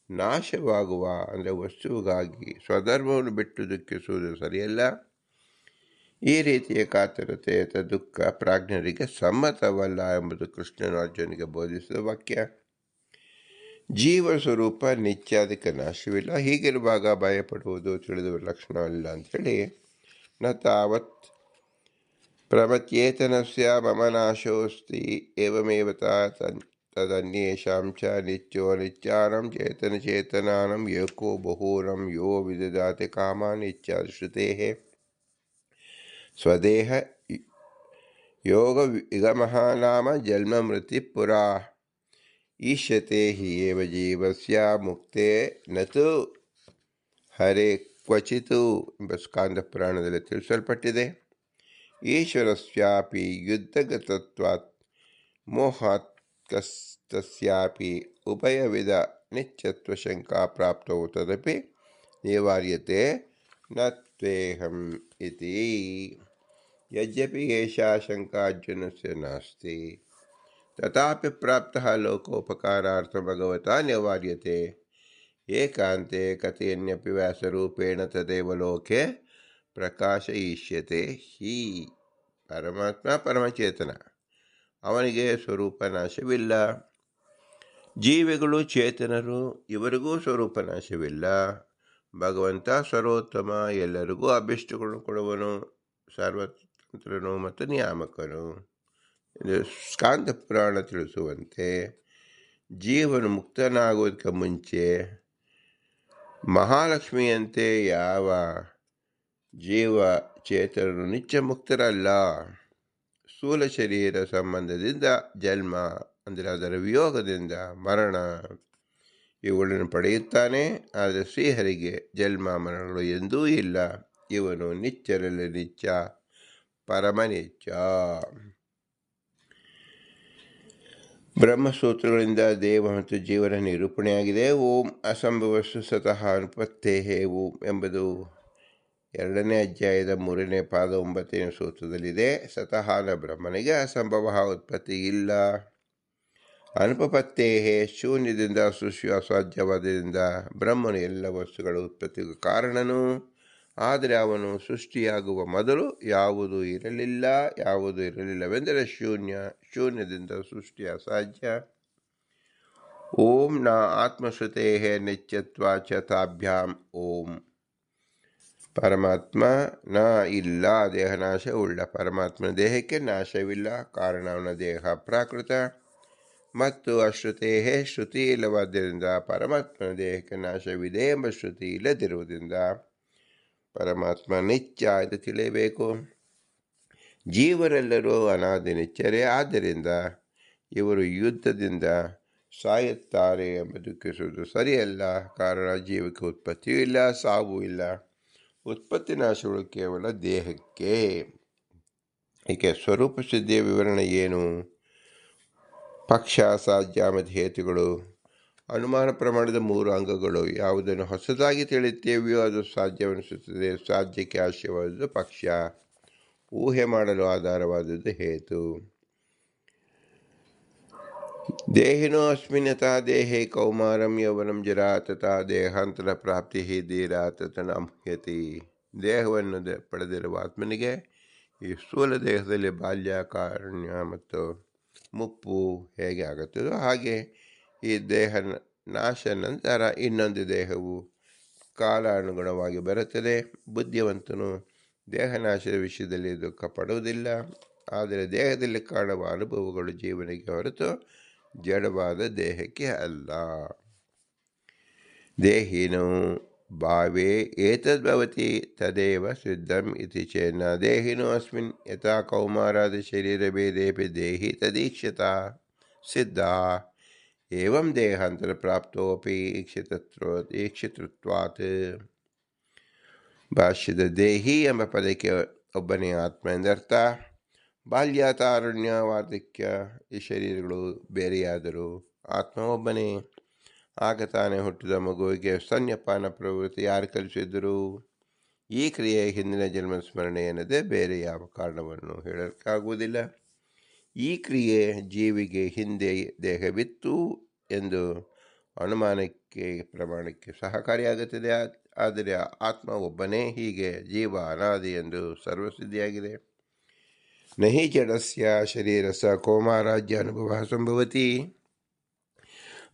ನಾಶವಾಗುವ ಅಂದರೆ ವಸ್ತುವಿಗಾಗಿ ಸ್ವಧರ್ಮವನ್ನು ಬಿಟ್ಟು ದುಃಖಿಸುವುದು ಸರಿಯಲ್ಲ. ಈ ರೀತಿಯ ಕಾತರತೆ ಅಥವಾ ದುಃಖ ಪ್ರಾಜ್ಞರಿಗೆ ಸಮ್ಮತವಲ್ಲ ಎಂಬುದು ಕೃಷ್ಣನು ಅರ್ಜುನಿಗೆ ಬೋಧಿಸಿದ ವಾಕ್ಯ. ಜೀವ ಸ್ವರೂಪ ನಿತ್ಯ, ಅದಕ್ಕೆ ನಾಶವಿಲ್ಲ. ಹೀಗಿರುವಾಗ ಭಯಪಡುವುದು ತಿಳಿದ ಲಕ್ಷಣವಿಲ್ಲ ಅಂಥೇಳಿ ನ ತಾವತ್ ಪ್ರಮತ್ಯೇತನಸ್ಯ ಮಮ ನಾಶೋಸ್ತಿ ಏವಮೇವ ತದನ್ಯೇಷಾಂ ಚ ನಿತ್ಯೋ ನಿತ್ಯಾನಂ ಚೇತನ ಚೇತನಾನಂ ಏಕೋ ಬಹೂನಂ ಯೋ ವಿದದಾತಿ ಕಾಮಾನ್ ಇತ್ಯಾದಿ ಶ್ರುತೇಃ ಸ್ವದೇಹ ಯೋಗ ವಿಗಮಃ ನಾಮ ಜನ್ಮ ಮೃತಿ ಪುರಾ ಈಶ್ಯತೆ ಹಿ ಏವ ಜೀವಸ್ಯ ಮುಕ್ತೆ ನತು ಹರೇ ಕ್ವಚಿತು ಎಂಬ ಸ್ಕಾಂದ ಪುರಾಣದಲ್ಲಿ ತಿಳಿಸಲ್ಪಟ್ಟಿದೆ. ಈಶ್ವರಸ್ಯಾಪಿ ಯುದ್ಧಗತತ್ವಾತ್ ಮೋಹಾತ್ ಕಸ್ತಸ್ಯಾಪಿ ಉಭಯವಿಧ ನಿತ್ಯತ್ವ ಶಂಕಾ ಪ್ರಾಪ್ತೌ ತದಪಿ ನಿವಾರ್ಯತೆ ನತ್ವೇಹಂ ಇತಿ. ಯದ್ಯಪಿ ಏಷಾ ಶಂಕಾ ಅರ್ಜುನಸ್ಯ ನಾಸ್ತಿ ತಥಾಪಿ ಪ್ರಾಪ್ತಃ ಲೋಕೋಪಕಾರಾರ್ಥಂ ಭಗವತಾ ನಿವಾರ್ಯತೆ ಏಕಾಂತೆ ಕಥೆಯನ್ಯಪಿ ವ್ಯಾಸರೂಪೇಣ ತದೇವ ಲೋಕೆ ಪ್ರಕಾಶಯಿಷ್ಯತೆ ಹಿ. ಪರಮಾತ್ಮ ಪರಮಚೇತನ, ಅವನಿಗೆ ಸ್ವರೂಪ ನಾಶವಿಲ್ಲ. ಜೀವಿಗಳು ಚೇತನರು, ಇವರಿಗೂ ಸ್ವರೂಪನಾಶವಿಲ್ಲ. ಭಗವಂತ ಸರ್ವೋತ್ತಮ, ಎಲ್ಲರಿಗೂ ಅಭಿಷ್ಟಗಳನ್ನು ಕೊಡುವನು, ಸರ್ವತಂತ್ರನು ಮತ್ತು ನಿಯಾಮಕನು. ಇದು ಸ್ಕಾಂದ ಪುರಾಣ ತಿಳಿಸುವಂತೆ ಜೀವನು ಮುಕ್ತನಾಗೋದಕ್ಕೆ ಮುಂಚೆ ಮಹಾಲಕ್ಷ್ಮಿಯಂತೆ ಯಾವ ಜೀವ ಚೇತನರು ನಿತ್ಯ ಮುಕ್ತರಲ್ಲ. ಸ್ಥೂಲ ಶರೀರ ಸಂಬಂಧದಿಂದ ಜನ್ಮ, ಅಂದರೆ ಅದರ ವಿಯೋಗದಿಂದ ಮರಣ ಇವುಗಳನ್ನು ಪಡೆಯುತ್ತಾನೆ. ಆದರೆ ಶ್ರೀಹರಿಗೆ ಜನ್ಮ ಮರಣಗಳು ಎಂದೂ ಇಲ್ಲ. ಇವನು ನಿತ್ಯರಲ್ಲಿ ನಿತ್ಯ, ಪರಮನಿತ್ಯ. ಬ್ರಹ್ಮಸೂತ್ರಗಳಿಂದ ದೇವ ಮತ್ತು ಜೀವನ ನಿರೂಪಣೆಯಾಗಿದೆ. ಓಂ ಅಸಂಭವಸ್ಸು ಸತಃ ಅನುಪತ್ತೇ ಓಂ ಎಂಬುದು 2ನೇ ಅಧ್ಯಾಯದ 3ನೇ ಪಾದ 9ನೇ ಸೂತ್ರದಲ್ಲಿದೆ. ಸತಃ ಬ್ರಹ್ಮನಿಗೆ ಅಸಂಭವ ಉತ್ಪತ್ತಿ ಇಲ್ಲ. ಅನುಪಪತ್ತೇ ಶೂನ್ಯದಿಂದ ಸೃಷ್ಟಿ ಅಸಾಧ್ಯವಾದ್ದರಿಂದ ಬ್ರಹ್ಮನು ಎಲ್ಲ ವಸ್ತುಗಳ ಉತ್ಪತ್ತಿಗೂ ಕಾರಣನು. ಆದರೆ ಅವನು ಸೃಷ್ಟಿಯಾಗುವ ಮೊದಲು ಯಾವುದೂ ಇರಲಿಲ್ಲವೆಂದರೆ ಶೂನ್ಯದಿಂದ ಸೃಷ್ಟಿ ಅಸಾಧ್ಯ. ಓಂ ನ ಆತ್ಮಶ್ರುತೇ ನಿತ್ಯತ್ವಾಚ ತಾಭ್ಯಾಂ ಓಂ. ಪರಮಾತ್ಮ ನ ಇಲ್ಲ, ದೇಹನಾಶ ಉಳ್ಳ. ಪರಮಾತ್ಮನ ದೇಹಕ್ಕೆ ನಾಶವಿಲ್ಲ, ಕಾರಣ ಅವನ ದೇಹ ಪ್ರಾಕೃತ. ಮತ್ತು ಅಶ್ರುತೇ ಶ್ರುತಿ ಇಲ್ಲವಾದ್ದರಿಂದ ಪರಮಾತ್ಮನ ದೇಹಕ್ಕೆ ನಾಶವಿದೆ ಎಂಬ ಶ್ರುತಿ ಇಲ್ಲದಿರುವುದರಿಂದ ಪರಮಾತ್ಮ ನಿತ್ಯ ಎಂದು ತಿಳಿಯಬೇಕು. ಜೀವರೆಲ್ಲರೂ ಅನಾದಿ ನಿತ್ಯರೇ, ಆದ್ದರಿಂದ ಇವರು ಯುದ್ಧದಿಂದ ಸಾಯುತ್ತಾರೆ ಎಂಬ ದುಃಖಿಸುವುದು ಸರಿಯಲ್ಲ. ಕಾರಣ ಜೀವಕ್ಕೆ ಉತ್ಪತ್ತಿಯೂ ಇಲ್ಲ, ಸಾವೂ ಇಲ್ಲ. ಉತ್ಪತ್ತಿ ನಾಶಗಳು ಕೇವಲ ದೇಹಕ್ಕೆ. ಏಕೆ ಸ್ವರೂಪ ಸಿದ್ಧಿಯ ವಿವರಣೆ ಏನು? ಪಕ್ಷ, ಸಾಧ್ಯ ಮತ್ತು ಹೇತುಗಳು. ಅನುಮಾನ ಪ್ರಮಾಣದ 3 ಅಂಗಗಳು. ಯಾವುದನ್ನು ಹೊಸದಾಗಿ ತಿಳಿಯುತ್ತೇವೆಯೋ ಅದು ಸಾಧ್ಯವೆನಿಸುತ್ತದೆ. ಸಾಧ್ಯಕ್ಕೆ ಆಶ್ರಯವಾದುದು ಪಕ್ಷ, ಊಹೆ ಮಾಡಲು ಆಧಾರವಾದದ್ದು ಹೇತು. ದೇಹಿನೋ ಅಸ್ಮಿನ್ ಯಥಾ ದೇಹೇ ಕೌಮಾರಂ ಯೌವನಂ ಜರಾ ತಥಾ ದೇಹಾಂತರ ಪ್ರಾಪ್ತಿ ಧೀರಾ ತಥಾ ಮುಹ್ಯತಿ. ದೇಹವನ್ನು ಪಡೆದಿರುವ ಆತ್ಮನಿಗೆ ಈ ಸ್ಥೂಲ ದೇಹದಲ್ಲಿ ಬಾಲ್ಯ, ಕಾರುಣ್ಯ ಮತ್ತು ಮುಪ್ಪು ಹೇಗೆ ಆಗುತ್ತದೋ ಹಾಗೆ ಈ ದೇಹ ನಾಶ ನಂತರ ಇನ್ನೊಂದು ದೇಹವು ಕಾಲಾನುಗುಣವಾಗಿ ಬರುತ್ತದೆ. ಬುದ್ಧಿವಂತನು ದೇಹನಾಶದ ವಿಷಯದಲ್ಲಿ ದುಃಖ ಪಡುವುದಿಲ್ಲ. ಆದರೆ ದೇಹದಲ್ಲಿ ಕಾಣುವ ಅನುಭವಗಳು ಜೀವನಿಗೆ ಹೊರತು ಜಡವಾದ ದೇಹಕ್ಕೆ ಅಲ್ಲ. ದೇಹಿನೋ ಭಾವೇ ಏತದ್ಭವತಿ ತದೇವ ಸಿದ್ಧಂ ಇತಿ ಚೇನ್ನ ದೇಹಿನೋ ಅಸ್ಮಿನ್ ಯಥಾ ಕೌಮಾರಾದಿ ಶರೀರಭೇದೇಪಿ ದೇಹಿ ತದೀಕ್ಷತಾ ಸಿದ್ಧ ಏವಂ ದೇಹಾಂತರ ಪ್ರಾಪ್ತೋಪಿ ಈಕ್ಷಿತೃತ್ವಾತ್. ಭಾಷ್ಯದ ದೇಹಿ ಎಂಬ ಪದಕ್ಕೆ ಒಬ್ಬನೇ ಆತ್ಮ ಎಂದರ್ಥ. ಬಾಲ್ಯ, ತಾರುಣ್ಯ, ವಾರ್ಧಕ್ಯ ಈ ಶರೀರಗಳು ಬೇರೆಯಾದರೂ ಆತ್ಮ ಒಬ್ಬನೇ. ಆಗ ತಾನೇ ಹುಟ್ಟಿದ ಮಗುವಿಗೆ ಸ್ತನ್ಯಪಾನ ಪ್ರವೃತ್ತಿ ಯಾರು ಕಲಿಸಿದ್ದರು? ಈ ಕ್ರಿಯೆ ಹಿಂದಿನ ಜನ್ಮ ಸ್ಮರಣೆ ಎನ್ನದೇ ಬೇರೆ ಯಾವ ಕಾರಣವನ್ನು ಹೇಳೋಕ್ಕಾಗುವುದಿಲ್ಲ. ಈ ಕ್ರಿಯೆ ಜೀವಿಗೆ ಹಿಂದೆ ದೇಹವಿತ್ತು ಎಂದು ಅನುಮಾನಕ್ಕೆ ಪ್ರಮಾಣಕ್ಕೆ ಸಹಕಾರಿಯಾಗುತ್ತದೆ. ಆದರೆ ಆತ್ಮ ಒಬ್ಬನೇ. ಹೀಗೆ ಜೀವ ಅನಾದಿ ಎಂದು ಸರ್ವಸಿದ್ಧಿಯಾಗಿದೆ. ನಹಿ ಜಡಸ್ಯ ಶರೀರಸ್ಯ ಕೌಮಾರಾಜ್ಯ ಅನುಭವ ಸಂಭವತಿ.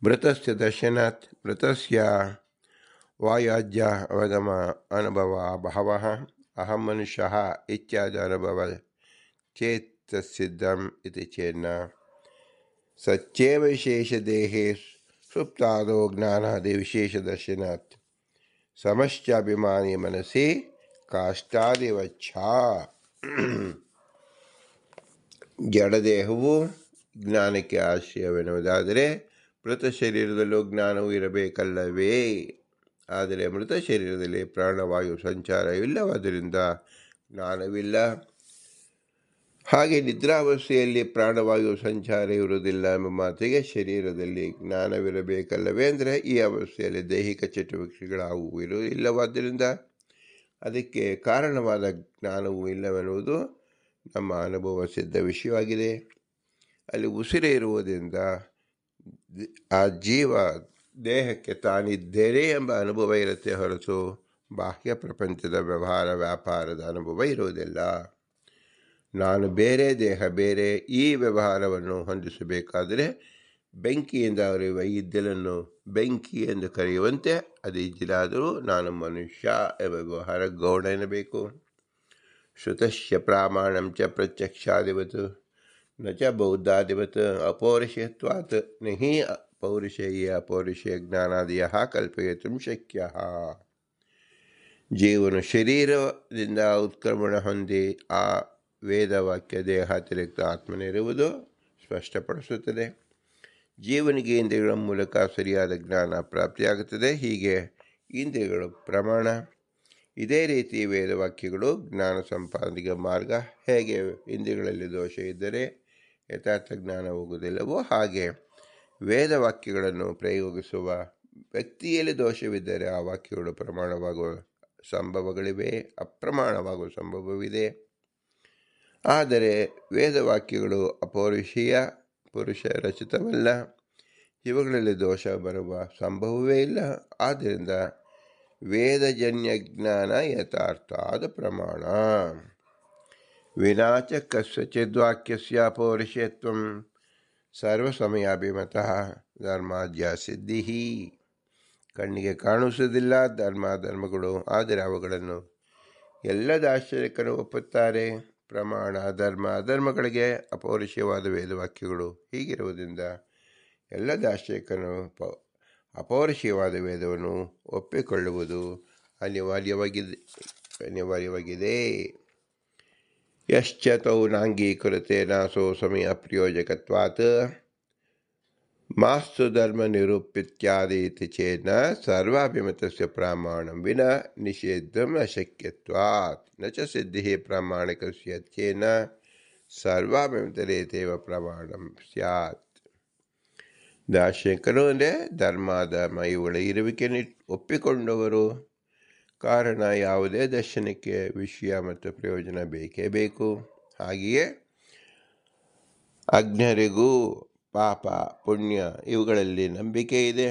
ಮೃತಸ್ಯ ದರ್ಶನಾತ್ ಮೃತಸ್ಯ ವಾಯಾಜ್ಯ ಅವಗಮ ಅನುಭವ ಬಹವಃ. ಅಹಂ ಮನುಷ್ಯಃ ಇತ್ಯಾದಿ ಅನುಭವ ಚೇತಸಿದ್ಧಂ ಇತಿ ಚೇನ್ನ ಸಚ್ಯೇವ ವಿಶೇಷದೇಹೇ ಸುಪ್ತಾದೋ ಜ್ಞಾನಾದಿ ವಿಶೇಷದರ್ಶನಾತ್ ಸಮಶ್ಚಾಭಿಮಾನಿ ಮನಸ್ಸಿ ಕಾಷ್ಟಾದಿವಚ್ಛ. ಜಡದೇಹವು ಜ್ಞಾನಕ್ಕೆ ಆಶ್ರಯವೆನ್ನುವುದಾದರೆ ಮೃತ ಶರೀರದಲ್ಲೂ ಜ್ಞಾನವೂ ಇರಬೇಕಲ್ಲವೇ? ಆದರೆ ಮೃತ ಶರೀರದಲ್ಲಿ ಪ್ರಾಣವಾಯು ಸಂಚಾರವಿಲ್ಲವಾದ್ದರಿಂದ ಜ್ಞಾನವಿಲ್ಲ. ಹಾಗೆ ನಿದ್ರಾವಸ್ಥೆಯಲ್ಲಿ ಪ್ರಾಣವಾಯು ಸಂಚಾರ ಇರುವುದಿಲ್ಲ ಎಂಬ ಮಾತಿಗೆ ಶರೀರದಲ್ಲಿ ಜ್ಞಾನವಿರಬೇಕಲ್ಲವೇ? ಅಂದರೆ ಈ ಅವಸ್ಥೆಯಲ್ಲಿ ದೈಹಿಕ ಚಟುವಟಿಕೆಗಳಾವುವು ಇಲ್ಲವಾದ್ದರಿಂದ ಅದಕ್ಕೆ ಕಾರಣವಾದ ಜ್ಞಾನವೂ ಇಲ್ಲವೆನ್ನುವುದು ನಮ್ಮ ಅನುಭವ ಸಿದ್ಧ ವಿಷಯವಾಗಿದೆ. ಅಲ್ಲಿ ಉಸಿರೇ ಇರುವುದರಿಂದ ಆ ಜೀವ ದೇಹಕ್ಕೆ ತಾನಿದ್ದೇನೆ ಎಂಬ ಅನುಭವ ಇರುತ್ತೆ ಹೊರತು ಬಾಹ್ಯ ಪ್ರಪಂಚದ ವ್ಯಾಪಾರದ ಅನುಭವ ಇರುವುದಿಲ್ಲ. ನಾನು ಬೇರೆ, ದೇಹ ಬೇರೆ. ಈ ವ್ಯವಹಾರವನ್ನು ಹೊಂದಿಸಬೇಕಾದರೆ ಬೆಂಕಿಯಿಂದ ಉರಿಯುವ ಇದ್ದಿಲನ್ನು ಬೆಂಕಿ ಎಂದು ಕರೆಯುವಂತೆ ಅದು ಇದ್ದಿಲಾದರೂ ನಾನು ಮನುಷ್ಯ ಎಂಬ ವ್ಯವಹಾರ ಗೌಣ ಎನ್ನಬೇಕು. ಶ್ರುತಶ್ಯ ಪ್ರಾಮಾಣಂ ಚ ಪ್ರತ್ಯಕ್ಷಾದಿವತ್ ನ ಚ ಬೌದ್ಧಾದಿವತ್ ಅಪೌರುಷೇಯತ್ವಾತ್ ನ ಹಿ ಪೌರುಷೇಯ ಅಪೌರುಷೇಯ ಜ್ಞಾನಾದಿಯಃ ಕಲ್ಪಯಿತುಂ ಶಕ್ಯಃ. ಜೀವನು ಶರೀರದಿಂದ ಉತ್ಕ್ರಮಣ ಹೊಂದಿ ಆ ವೇದವಾಕ್ಯ ದೇಹಾತಿರಿಕ್ತ ಆತ್ಮನಿರುವುದು ಸ್ಪಷ್ಟಪಡಿಸುತ್ತದೆ. ಜೀವನಿಗೆ ಇಂದ್ರಿಯಗಳ ಮೂಲಕ ಸರಿಯಾದ ಜ್ಞಾನ ಪ್ರಾಪ್ತಿಯಾಗುತ್ತದೆ. ಹೀಗೆ ಇಂದ್ರಿಯಗಳು ಪ್ರಮಾಣ. ಇದೇ ರೀತಿ ವೇದವಾಕ್ಯಗಳು ಜ್ಞಾನ ಸಂಪಾದನೆಗೆ ಮಾರ್ಗ. ಹೇಗೆ ಇಂದ್ರಿಯಗಳಲ್ಲಿ ದೋಷ ಇದ್ದರೆ ಯಥಾರ್ಥ ಜ್ಞಾನ ಹೋಗುವುದಿಲ್ಲವೋ ಹಾಗೆ ವೇದವಾಕ್ಯಗಳನ್ನು ಪ್ರಯೋಗಿಸುವ ವ್ಯಕ್ತಿಯಲ್ಲಿ ದೋಷವಿದ್ದರೆ ಆ ವಾಕ್ಯಗಳು ಪ್ರಮಾಣವಾಗುವ ಸಂಭವಗಳಿವೆ, ಅಪ್ರಮಾಣವಾಗುವ ಸಂಭವವಿದೆ. ಆದರೆ ವೇದವಾಕ್ಯಗಳು ಅಪೌರುಷೀಯ, ಪುರುಷ ರಚಿತವಲ್ಲ. ಇವುಗಳಲ್ಲಿ ದೋಷ ಬರುವ ಸಂಭವವೇ ಇಲ್ಲ. ಆದ್ದರಿಂದ ವೇದಜನ್ಯ ಜ್ಞಾನ ಯಥಾರ್ಥಾದ ಪ್ರಮಾಣ. ವಿನಾಚ ಕಸ್ಯಚಿದ್ವಾಕ್ಯಸ್ಯ ಪೌರುಷೇಯತ್ವಂ ಸರ್ವಸಮಯಾಭಿಮತಃ ಧರ್ಮಾದ್ಯ ಸಿದ್ಧಿ. ಕಣ್ಣಿಗೆ ಕಾಣಿಸುವುದಿಲ್ಲ ಧರ್ಮಗಳು, ಆದರೆ ಅವುಗಳನ್ನು ಎಲ್ಲ ದಾರ್ಶನಿಕರು ಒಪ್ಪುತ್ತಾರೆ. ಪ್ರಮಾಣ ಧರ್ಮ ಅಧರ್ಮಗಳಿಗೆ ಅಪೌರುಷೀಯವಾದ ವೇದವಾಕ್ಯಗಳು. ಹೀಗಿರುವುದರಿಂದ ಎಲ್ಲ ದಾರ್ಶನಿಕರು ಅಪೌರುಷೀಯವಾದ ವೇದವನ್ನು ಒಪ್ಪಿಕೊಳ್ಳುವುದು ಅನಿವಾರ್ಯವಾಗಿದೆ. ಯಶ್ಚ ತೌ ನಾಂಗೀಕೃತೆ ನಾಸೋ ಸಮಯ ಪ್ರಯೋಜಕತ್ವಾತ್ ಮಾಸ್ತು ಧರ್ಮ ನಿರೂಪಿತ್ಯಾದೀತಿ ಚೇನ ಸರ್ವಾಭಿಮತಸ್ಯ ಪ್ರಮಾಣಂ ವಿನ ನಿಷೇಧಂ ಅಶಕ್ಯತ್ವಾತ್ ನ ಚ ಸಿದ್ಧಿ ಪ್ರಾಮಾಣಿಕಸ್ಯ ಚೇನ ಸರ್ವಾಭಿಮತರೇತೇವ ಪ್ರಮಾಣಂ ಸ್ಯಾತ್. ದಾರ್ಶನಿಕರು ಅಂದರೆ ಧರ್ಮ ಇವುಗಳ ಇರುವಿಕೆಯನ್ನು ಒಪ್ಪಿಕೊಂಡವರು. ಕಾರಣ ಯಾವುದೇ ದರ್ಶನಕ್ಕೆ ವಿಷಯ ಮತ್ತು ಪ್ರಯೋಜನ ಬೇಕೇ ಬೇಕು. ಹಾಗೆಯೇ ಅಜ್ಞರಿಗೂ ಪಾಪ ಪುಣ್ಯ ಇವುಗಳಲ್ಲಿ ನಂಬಿಕೆ ಇದೆ.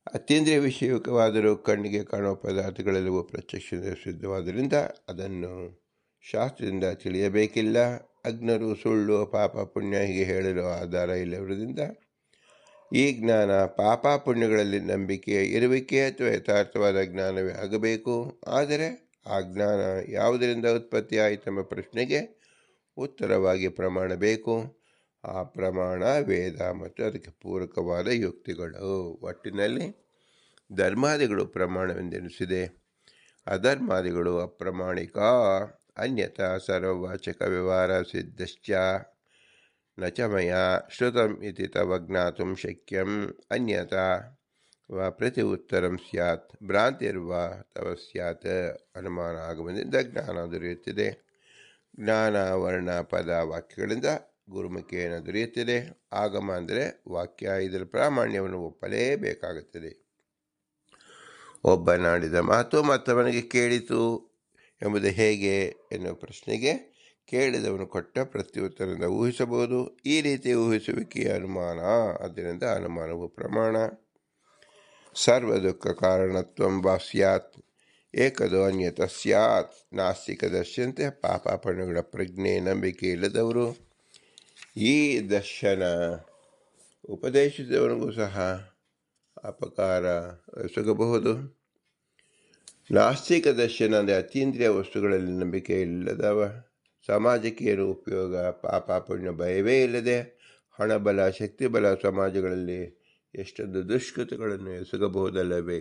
ಅತೀಂದ್ರಿಯ ವಿಷಯಕವಾದರೂ ಕಣ್ಣಿಗೆ ಕಾಣುವ ಪದಾರ್ಥಗಳೆಲ್ಲವೂ ಪ್ರತ್ಯಕ್ಷದಿಂದ ಸಿದ್ಧವಾದ್ದರಿಂದ ಅದನ್ನು ಶಾಸ್ತ್ರದಿಂದ ತಿಳಿಯಬೇಕಿಲ್ಲ. ಅಜ್ಞರು ಸುಳ್ಳು ಪಾಪ ಪುಣ್ಯ ಹೀಗೆ ಹೇಳಲು ಆಧಾರ ಇಲ್ಲವಿರುವುದರಿಂದ ಈ ಜ್ಞಾನ ಪಾಪ ಪುಣ್ಯಗಳಲ್ಲಿ ನಂಬಿಕೆಯ ಇರುವಿಕೆ ಅಥವಾ ಯಥಾರ್ಥವಾದ ಜ್ಞಾನವೇ ಆಗಬೇಕು. ಆದರೆ ಆ ಜ್ಞಾನ ಯಾವುದರಿಂದ ಉತ್ಪತ್ತಿಯಾಯಿತೆಂಬ ಪ್ರಶ್ನೆಗೆ ಉತ್ತರವಾಗಿ ಪ್ರಮಾಣ ಬೇಕು. ಆ ಪ್ರಮಾಣ ವೇದ ಮತ್ತು ಅದಕ್ಕೆ ಪೂರಕವಾದ ಯುಕ್ತಿಗಳು. ಒಟ್ಟಿನಲ್ಲಿ ಧರ್ಮಾದಿಗಳು ಪ್ರಮಾಣವೆಂದೆನಿಸಿದೆ, ಅಧರ್ಮಾದಿಗಳು ಅಪ್ರಮಾಣಿಕ. ಅನ್ಯಥಾ ಸರ್ವವಾಚಕ ವ್ಯವಹಾರ ಸಿದ್ಧಶ್ಚ ನ ಚ ಮಯಾ ಶ್ರುತಂ ಇತಿ ತವ ಜ್ಞಾತುಂ ಶಕ್ಯಂ. ಅನ್ಯಥಾ ವಾ ಪ್ರತಿ ಉತ್ತರಂ ಸ್ಯಾತ್ ಭ್ರಾಂತಿರ್ವಾ ತವ ಸ್ಯಾತ್. ಅನುಮಾನ ಆಗಮನದಿಂದ ಜ್ಞಾನ ದೊರೆಯುತ್ತದೆ. ಜ್ಞಾನ ವರ್ಣ ಪದ ವಾಕ್ಯಗಳಿಂದ ಗುರುಮುಖೇನ ದೊರೆಯುತ್ತದೆ. ಆಗಮ ಅಂದರೆ ವಾಕ್ಯ. ಇದರ ಪ್ರಾಮಾಣ್ಯವನ್ನು ಒಪ್ಪಲೇಬೇಕಾಗುತ್ತದೆ. ಒಬ್ಬನಾಡಿದ ಮಾತು ಮತ್ತವನಿಗೆ ಕೇಳಿತು ಎಂಬುದು ಹೇಗೆ ಎನ್ನುವ ಪ್ರಶ್ನೆಗೆ ಕೇಳಿದವನು ಕೊಟ್ಟ ಪ್ರತ್ಯುತ್ತರದಿಂದ ಊಹಿಸಬಹುದು. ಈ ರೀತಿ ಊಹಿಸುವಿಕೆಯ ಅನುಮಾನ. ಆದ್ದರಿಂದ ಅನುಮಾನವು ಪ್ರಮಾಣ. ಸರ್ವ ದುಃಖ ಕಾರಣತ್ವಂ ವಾ ಸ್ಯಾತ್ ಏಕದೋ ಅನ್ಯತ ಸ್ಯಾತ್. ನಾಸ್ತಿಕ ದರ್ಶನತೆ ಪಾಪ ಪುಣ್ಯಗಳ ಪ್ರಜ್ಞೆ ನಂಬಿಕೆ ಇಲ್ಲದವರು ಈ ದರ್ಶನ ಉಪದೇಶಿಸಿದವನಿಗೂ ಸಹ ಅಪಕಾರ ಎಸಗಬಹುದು. ನಾಸ್ತಿಕ ದರ್ಶನ ಅಂದರೆ ಅತೀಂದ್ರಿಯ ವಸ್ತುಗಳಲ್ಲಿ ನಂಬಿಕೆ ಇಲ್ಲದವ. ಸಮಾಜಕ್ಕೆ ಏನು ಉಪಯೋಗ? ಪಾಪ ಪುಣ್ಯ ಭಯವೇ ಇಲ್ಲದೆ ಹಣಬಲ ಶಕ್ತಿಬಲ ಸಮಾಜಗಳಲ್ಲಿ ಎಷ್ಟೊಂದು ದುಷ್ಕೃತಗಳನ್ನು ಎಸಗಬಹುದಲ್ಲವೇ?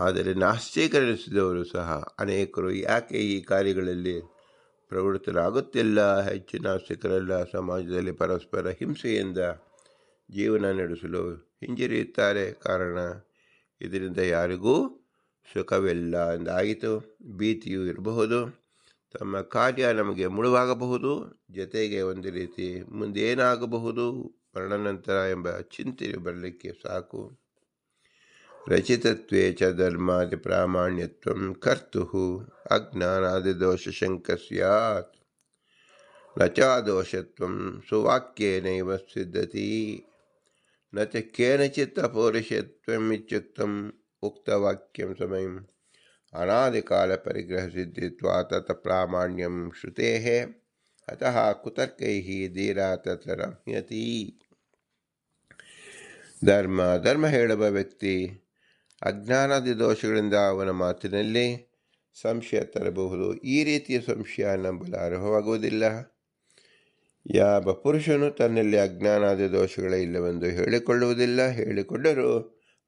ಆದರೆ ನಾಸ್ತಿಕರೆನಿಸಿದವರು ಸಹ ಅನೇಕರು ಯಾಕೆ ಈ ಕಾರ್ಯಗಳಲ್ಲಿ ಪ್ರವೃತ್ತರಾಗುತ್ತಿಲ್ಲ? ಹೆಚ್ಚು ನಾಸ್ತಿಕರೆಲ್ಲ ಸಮಾಜದಲ್ಲಿ ಪರಸ್ಪರ ಹಿಂಸೆಯಿಂದ ಜೀವನ ನಡೆಸಲು ಹಿಂಜರಿಯುತ್ತಾರೆ. ಕಾರಣ ಇದರಿಂದ ಯಾರಿಗೂ ಸುಖವಿಲ್ಲ ಎಂದಾಯಿತು. ಭೀತಿಯೂ ಇರಬಹುದು. ತಮ್ಮ ಕಾರ್ಯ ನಮಗೆ ಮುಳುವಾಗಬಹುದು. ಜೊತೆಗೆ ಒಂದು ರೀತಿ ಮುಂದೇನಾಗಬಹುದು ಮರಣಾನಂತರ ಎಂಬ ಚಿಂತೆ ಬರಲಿಕ್ಕೆ ಸಾಕು. ರಚಿತತ್ವೇ ಚ ಧರ್ಮಾದಿ ಪ್ರಾಮಾಣ್ಯತ್ವಂ ಕರ್ತುಃ ಅಜ್ಞಾನಾದಿ ದೋಷಶಂಕ ಸ್ಯಾತ್ ನ ಚ ದೋಷತ್ವಂ ಸುವಾಕ್ಯೇನೈವ ಸಿದ್ಧತಿ ನ ಚ ಕೇನಚಿತ್ ಅಪೌರುಷೇಯತ್ವಂ ಇತ್ಯುಕ್ತಂ ಉಕ್ತವಾಕ್ಯಂ ಸಮಯಂ ಅನಾದಿಕಾಲ ಪರಿಗ್ರಹ ಸಿದ್ಧಿತ್ವಾತ್ ತತ್ ಪ್ರಾಮಾಣ್ಯಂ ಶ್ರುತೇಃ. ಅತಃ ಕುತರ್ಕೈಃ ಧೀರಾ ತತ್ರ ರಮ್ಯತಿ. ಧರ್ಮ ಹೇಳುವ ವ್ಯಕ್ತಿ ಅಜ್ಞಾನಾದಿ ದೋಷಗಳಿಂದ ಅವನ ಮಾತಿನಲ್ಲಿ ಸಂಶಯ ತರಬಹುದು. ಈ ರೀತಿಯ ಸಂಶಯ ನಂಬಲು ಅರ್ಹವಾಗುವುದಿಲ್ಲ. ಯಾವ ಪುರುಷನು ತನ್ನಲ್ಲಿ ಅಜ್ಞಾನಾದಿ ದೋಷಗಳೇ ಇಲ್ಲವೆಂದು ಹೇಳಿಕೊಳ್ಳುವುದಿಲ್ಲ. ಹೇಳಿಕೊಂಡರೂ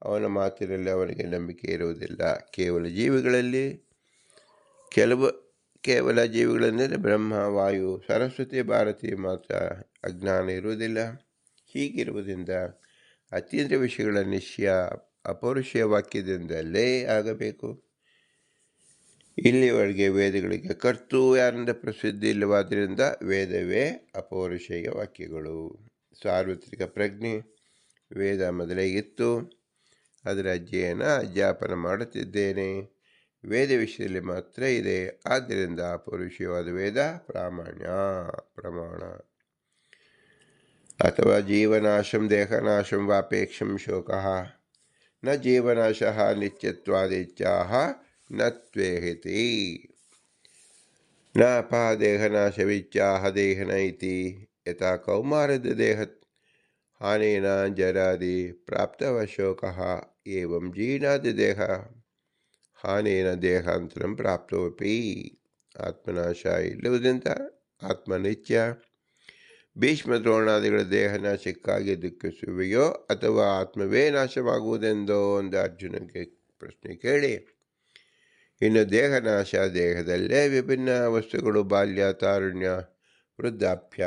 ಅವನ ಮಾತಿನಲ್ಲಿ ಅವನಿಗೆ ನಂಬಿಕೆ ಇರುವುದಿಲ್ಲ. ಕೇವಲ ಜೀವಿಗಳೆಂದರೆ ಬ್ರಹ್ಮ, ವಾಯು, ಸರಸ್ವತಿ, ಭಾರತಿ ಮಾತ್ರ ಅಜ್ಞಾನ ಇರುವುದಿಲ್ಲ. ಹೀಗಿರುವುದರಿಂದ ಅತೀಂದ್ರಿಯ ವಿಷಯಗಳ ನಿಶ್ಚಯ ಅಪೌರುಷೇಯ ವಾಕ್ಯದಿಂದಲೇ ಆಗಬೇಕು. ಇಲ್ಲಿವರೆಗೆ ವೇದಗಳಿಗೆ ಕರ್ತೃ ಯಾರಿಂದ ಪ್ರಸಿದ್ಧಿ ಇಲ್ಲವಾದ್ದರಿಂದ ವೇದವೇ ಅಪೌರುಷೇಯ ವಾಕ್ಯಗಳು. ಸಾರ್ವತ್ರಿಕ ಪ್ರಜ್ಞೆ ವೇದ ಮೊದಲೇ ಇತ್ತು. ಅದರ ಅಧ್ಯಾಪನ ಮಾಡುತ್ತಿದ್ದೇನೆ. ವೇದ ವಿಷಯದಲ್ಲಿ ಮಾತ್ರ ಇದೆ. ಆದ್ದರಿಂದ ಅಪೌರುಷೇಯವಾದ ವೇದ ಪ್ರಮಾಣ. ಅಥವಾ ಜೀವನಾಶಂ ದೇಹನಾಶಂ ವಾಪೇಕ್ಷಂ ಶೋಕಃ ನ ಜೀವನಾಶಃ ನಿತ್ಯತ್ವಾದಿತ್ಯಾಹ ನ ತ್ವೇಹಿತಿ ನ ಅಪಾದೇಹನಾಶವಿಚ್ಯಾಹ ದೇಹನ ಇತಿ ಯಥಾ ಕೌಮಾರದ ದೇಹ ಹಾನೇನ ಜರಾದಿ ಪ್ರಾಪ್ತವಶೋಕಃ ಏವಂ ಜೀರ್ಣಾದಿ ದೇಹ ಹಾನೇನ ದೇಹಾಂತರಂ ಪ್ರಾಪ್ತೋಪಿ. ಆತ್ಮನಾಶ ಇಲ್ಲುವುದರಿಂದ ಆತ್ಮನಿತ್ಯ. ಭೀಷ್ಮ ದ್ರೋಣಾದಿಗಳ ದೇಹನಾಶಕ್ಕಾಗಿ ದುಃಖಿಸುವೆಯೋ ಅಥವಾ ಆತ್ಮವೇ ನಾಶವಾಗುವುದೆಂದೋ ಒಂದು ಅರ್ಜುನನಿಗೆ ಪ್ರಶ್ನೆ ಕೇಳಿ, ಇನ್ನು ದೇಹನಾಶ ದೇಹದಲ್ಲೇ ವಿಭಿನ್ನ ವಸ್ತುಗಳು ಬಾಲ್ಯ, ತಾರುಣ್ಯ, ವೃದ್ಧಾಪ್ಯ,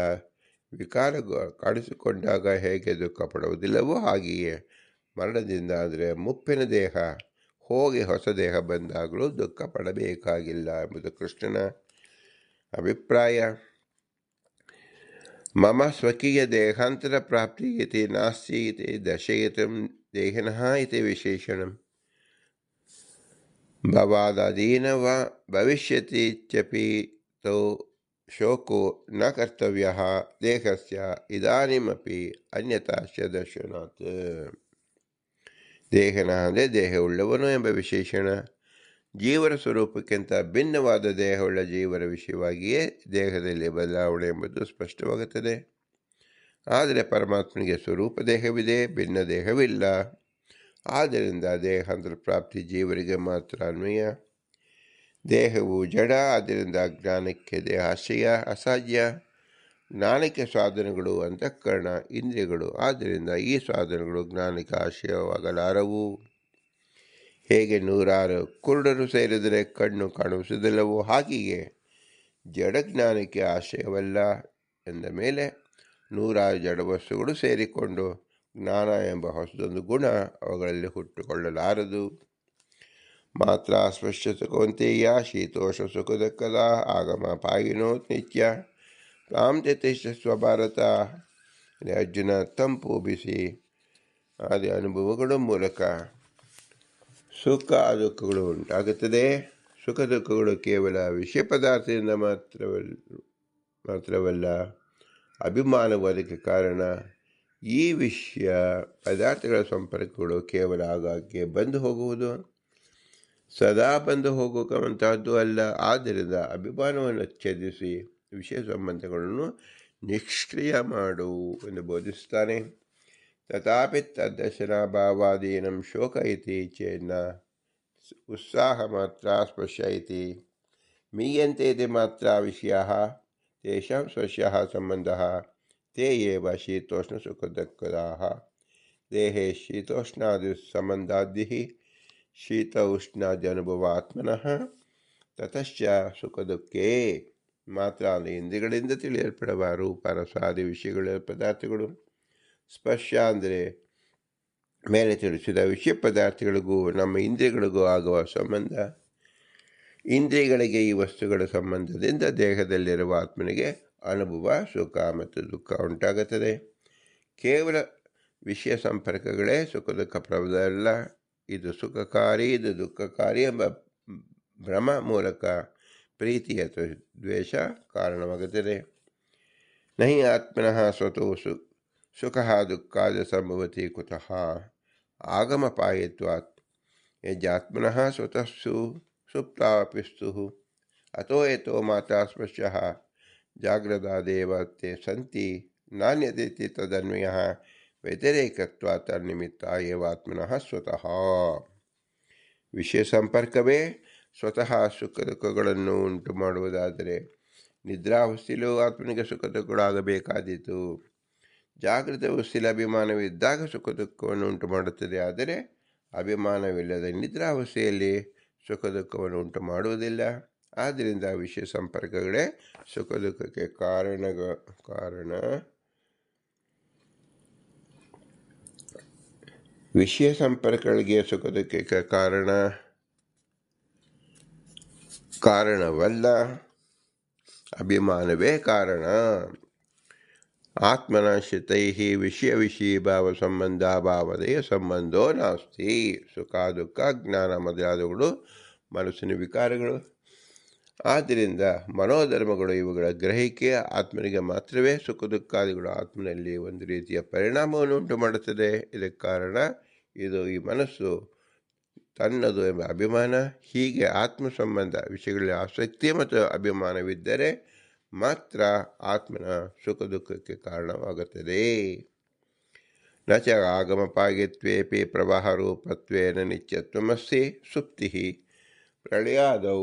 ವಿಕಾರ ಕಾಣಿಸಿಕೊಂಡಾಗ ಹೇಗೆ ದುಃಖ ಪಡುವುದಿಲ್ಲವೋ ಹಾಗೆಯೇ ಮರಣದಿಂದ ಅಂದರೆ ಮುಪ್ಪಿನ ದೇಹ ಹೋಗಿ ಹೊಸ ದೇಹ ಬಂದಾಗಲೂ ದುಃಖ ಪಡಬೇಕಾಗಿಲ್ಲ ಎಂಬುದು ಕೃಷ್ಣನ ಅಭಿಪ್ರಾಯ. ಮಮ ಸ್ವಕೀಯ ದೇಹಾಂತರ ಪ್ರಾಪ್ತಿ ಇತಿ ನಾಸ್ತಿ ಇತಿ ದರ್ಶಯಿತುಂ ದೇಹಿನಃ ಇತಿ ವಿಶೇಷಣಂ ಭವಾದಾದೀನ ವಾ ಭವಿಷ್ಯತಿ ಚ್ಯಪಿ ತೋ ಶೋಕೋ ನ ಕರ್ತವ್ಯಃ ದೇಹಸ್ಯ ಇದಾನಿಮಪಿ ಅನ್ಯತಾಶ್ಚ ದರ್ಶನಾತ್. ದೇಹನ ಅಂದರೆ ದೇಹವುಳ್ಳವನು ಎಂಬ ವಿಶೇಷಣ ಜೀವರ ಸ್ವರೂಪಕ್ಕಿಂತ ಭಿನ್ನವಾದ ದೇಹವುಳ್ಳ ಜೀವರ ವಿಷಯವಾಗಿಯೇ ದೇಹದಲ್ಲಿ ಬದಲಾವಣೆ ಎಂಬುದು ಸ್ಪಷ್ಟವಾಗುತ್ತದೆ. ಆದರೆ ಪರಮಾತ್ಮನಿಗೆ ಸ್ವರೂಪ ದೇಹವಿದೆ, ಭಿನ್ನ ದೇಹವಿಲ್ಲ. ಆದ್ದರಿಂದ ದೇಹಾಂತರ ಪ್ರಾಪ್ತಿ ಜೀವರಿಗೆ ಮಾತ್ರ ಅನ್ವಯ. ದೇಹವು ಜಡ, ಆದ್ದರಿಂದ ಜ್ಞಾನಕ್ಕೆ ದೇಹಾಶ್ರಯ ಅಸಾಧ್ಯ. ಜ್ಞಾನಕ್ಕೆ ಸಾಧನಗಳು ಅಂತಃಕರಣ, ಇಂದ್ರಿಯಗಳು. ಆದ್ದರಿಂದ ಈ ಸಾಧನಗಳು ಜ್ಞಾನಕ್ಕೆ ಆಶ್ರಯವಾಗಲಾರವು. ಹೇಗೆ ನೂರಾರು ಕುರುಡರು ಸೇರಿದರೆ ಕಣ್ಣು ಕಾಣಿಸುವುದಿಲ್ಲವೋ ಹಾಗೆಯೇ ಜಡಜ್ಞಾನಕ್ಕೆ ಆಶ್ರಯವಲ್ಲ ಎಂದ ಮೇಲೆ ನೂರಾರು ಜಡವಸ್ತುಗಳು ಸೇರಿಕೊಂಡು ಜ್ಞಾನ ಎಂಬ ಹೊಸದೊಂದು ಗುಣ ಅವುಗಳಲ್ಲಿ ಹುಟ್ಟುಕೊಳ್ಳಲಾರದು. ಮಾತ್ರ ಸ್ಪಷ್ಟ ಸುಖವಂತೆಯ ಶೀತೋಷ ಸುಖದಕ್ಕದ ಆಗಮ ಪಾಯಿನೋ ನಿತ್ಯ ಪ್ರಾಂತ್ಯತಿಷ್ಠ ಸ್ವಭಾರತ. ಅರ್ಜುನ ತಂಪು ಬಿಸಿ ಆದಿ ಅನುಭವಗಳ ಮೂಲಕ ಸುಖ ದುಃಖಗಳು ಉಂಟಾಗುತ್ತದೆ. ಸುಖ ದುಃಖಗಳು ಕೇವಲ ವಿಷಯ ಪದಾರ್ಥದಿಂದ ಮಾತ್ರವಲ್ಲ, ಅಭಿಮಾನವಾದಕ್ಕೆ ಕಾರಣ. ಈ ವಿಷಯ ಪದಾರ್ಥಗಳ ಸಂಪರ್ಕಗಳು ಕೇವಲ ಆಗಾಗ್ಗೆ ಬಂದು ಹೋಗುವುದು, ಸದಾ ಬಂದು ಹೋಗುವಂತಹದ್ದು ಅಲ್ಲ. ಆದ್ದರಿಂದ ಅಭಿಮಾನವನ್ನು ಛೇದಿಸಿ ವಿಷಯ ಸಂಬಂಧಗಳನ್ನು ನಿಷ್ಕ್ರಿಯ ಮಾಡು ಎಂದು ಬೋಧಿಸುತ್ತಾನೆ. ತಥಾಪಿ ತದ್ದರ್ಶನಾಭಾವಾದೀನಂ ಶೋಕ ಇತಿ ಚೇನ್ನ ಉತ್ಸಾಹ ಮಾತ್ರ ಸ್ಪರ್ಶ ಇತಿ ಮೀಯಂತೆ ಇತಿ ಮಾತ್ರ ವಿಷಯಾಃ ತೇಷಾಂ ಸ್ಪರ್ಶಃ ಸಂಬಂಧಃ ತೇ ಏವ ಶೀತೋಷ್ಣ ಸುಖದುಃಖದಾಃ. ದೇಹೇ ಶೀತೋಷ್ಣಾದಿ ಸಂಬಂಧಾದಿಃ ಶೀತ ಉಷ್ಣಾದಿ ಅನುಭವ ಆತ್ಮನಃ ತತಶ್ಚ ಸುಖದುಃಖೇ. ಮಾತ್ರ ಅಂದರೆ ಇಂದ್ರಿಯಗಳಿಂದ ತಿಳಿಯಲ್ಪಡುವ ರೂಪ ರಸಾದಿ ವಿಷಯಗಳ ಪದಾರ್ಥಗಳು. ಸ್ಪರ್ಶ ಅಂದರೆ ಮೇಲೆ ತಿಳಿಸಿದ ವಿಷಯ ಪದಾರ್ಥಗಳಿಗೂ ನಮ್ಮ ಇಂದ್ರಿಯಗಳಿಗೂ ಆಗುವ ಸಂಬಂಧ. ಇಂದ್ರಿಯಗಳಿಗೆ ಈ ವಸ್ತುಗಳ ಸಂಬಂಧದಿಂದ ದೇಹದಲ್ಲಿರುವ ಆತ್ಮನಿಗೆ ಅನುಭವ, ಸುಖ ಮತ್ತು ದುಃಖ ಉಂಟಾಗುತ್ತದೆ. ಕೇವಲ ವಿಷಯ ಸಂಪರ್ಕಗಳೇ ಸುಖ ದುಃಖ ಪ್ರಭುದಲ್ಲ. ಇದು ಸುಖಕಾರಿ, ಇದು ದುಃಖಕಾರಿ ಎಂಬ ಭ್ರಮ ಮೂಲಕ ಪ್ರೀತಿ ಅಥವಾ ದ್ವೇಷ ಕಾರಣವಾಗುತ್ತದೆ. ನಹಿ ಆತ್ಮನಃ ಸ್ವತೋ ಸುಖ ದುಃಖಾದಿ ಸಂಭವತಿ ಕುತಃ ಆಗಮಪಾಯಿತ್ವಾತ್ ಯಜ್ಜಾತ್ಮನಃ ಸ್ವತಃ ಸುಪ್ತಾಪಿಸ್ತು ಅಥೋ ಯತೋ ಮಾತಾ ಸ್ಪರ್ಶಃ ಜಾಗ್ರದಾದೇವ ತೇ ಸಂತಿ ನಾಣ್ಯದೇತಿ ತದನ್ವಯಃ ವ್ಯತಿರೇಕತ್ವ ತನ್ನಿಮಿತ್ತ ಏವಾತ್ಮನಃ ಸ್ವತಃ. ವಿಷಯ ಸಂಪರ್ಕವೇ ಸ್ವತಃ ಸುಖ ದುಃಖಗಳನ್ನು ಉಂಟು ಮಾಡುವುದಾದರೆ ನಿದ್ರಾವಸ್ಥೆಯಲ್ಲೂ ಆತ್ಮನಿಗೆ ಸುಖ ದುಃಖಗಳಾಗಬೇಕಾದೀತು. ಜಾಗೃತ ಅವಸ್ಥೆಯಲ್ಲಿ ಅಭಿಮಾನವಿದ್ದಾಗ ಸುಖ ದುಃಖವನ್ನು ಉಂಟು ಮಾಡುತ್ತದೆ. ಆದರೆ ಅಭಿಮಾನವಿಲ್ಲದ ನಿದ್ರಾವಸ್ಥೆಯಲ್ಲಿ ಸುಖ ದುಃಖವನ್ನು ಉಂಟು ಮಾಡುವುದಿಲ್ಲ. ಆದ್ದರಿಂದ ವಿಷಯ ಸಂಪರ್ಕಗಳೇ ಸುಖ ದುಃಖಕ್ಕೆ ಕಾರಣ. ವಿಷಯ ಸಂಪರ್ಕಗಳಿಗೆ ಸುಖ ದುಃಖಕ್ಕೆ ಕಾರಣವಲ್ಲ, ಅಭಿಮಾನವೇ ಕಾರಣ. ಆತ್ಮನಾಶ್ರಿತೈ ವಿಷಯ ಭಾವ ಸಂಬಂಧಾಭಾವದೆಯ ಸಂಬಂಧೋ ನಾಸ್ತಿ. ಸುಖ ದುಃಖ ಜ್ಞಾನ ಮೊದಲಾದವುಗಳು ಮನಸ್ಸಿನ ವಿಕಾರಗಳು. ಆದ್ದರಿಂದ ಮನೋಧರ್ಮಗಳು ಇವುಗಳ ಗ್ರಹಿಕೆ ಆತ್ಮನಿಗೆ ಮಾತ್ರವೇ ಸುಖ ದುಃಖಾದಿಗಳು ಆತ್ಮನಲ್ಲಿ ಒಂದು ರೀತಿಯ ಪರಿಣಾಮವನ್ನು ಉಂಟು ಮಾಡುತ್ತದೆ. ಇದಕ್ಕೆ ಕಾರಣ ಇದು ಈ ಮನಸ್ಸು ತನ್ನದು ಎಂಬ ಅಭಿಮಾನ. ಹೀಗೆ ಆತ್ಮ ಸಂಬಂಧ ವಿಷಯಗಳಲ್ಲಿ ಆಸಕ್ತಿ ಮತ್ತು ಅಭಿಮಾನವಿದ್ದರೆ ಮಾತ್ರ ಆತ್ಮನ ಸುಖ ದುಃಖಕ್ಕೆ ಕಾರಣವಾಗುತ್ತದೆ. ನ ಚ ಆಗಮಪಾಗಿತ್ವೇಪಿ ಪ್ರವಾಹ ರೂಪತ್ವೇನ ನಿತ್ಯತ್ವಮಸ್ತಿ ಸುಪ್ತಿ ಪ್ರಳಯಾದೌ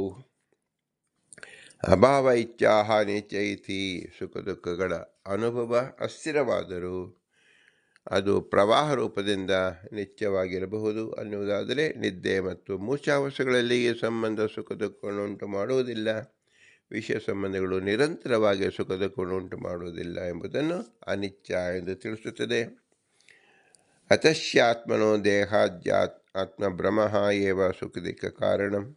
ಅಭಾವ ಇಚ್ಛಾಹ ನಿತ್ಯ ಇತಿ. ಸುಖ ದುಃಖಗಳ ಅನುಭವ ಅಸ್ಥಿರವಾದರೂ ಅದು ಪ್ರವಾಹ ರೂಪದಿಂದ ನಿತ್ಯವಾಗಿರಬಹುದು ಅನ್ನುವುದಾದರೆ ನಿದ್ದೆ ಮತ್ತು ಮೂರ್ಛಾವಸ್ಥೆಗಳಲ್ಲಿ ಈ ಸಂಬಂಧ ಸುಖ ದುಃಖವನ್ನು ಉಂಟು ಮಾಡುವುದಿಲ್ಲ. ವಿಷಯ ಸಂಬಂಧಗಳು ನಿರಂತರವಾಗಿ ಸುಖ ದುಃಖವನ್ನು ಉಂಟು ಮಾಡುವುದಿಲ್ಲ ಎಂಬುದನ್ನು ಅನಿತ್ಯ ಎಂದು ತಿಳಿಸುತ್ತದೆ. ಅತಶ್ಯಾತ್ಮನೋ ದೇಹಾಧ್ಯಾತ್ಮಭ್ರಮಃ ಏವ ಸುಖದುಃಖ ಕಾರಣಂ.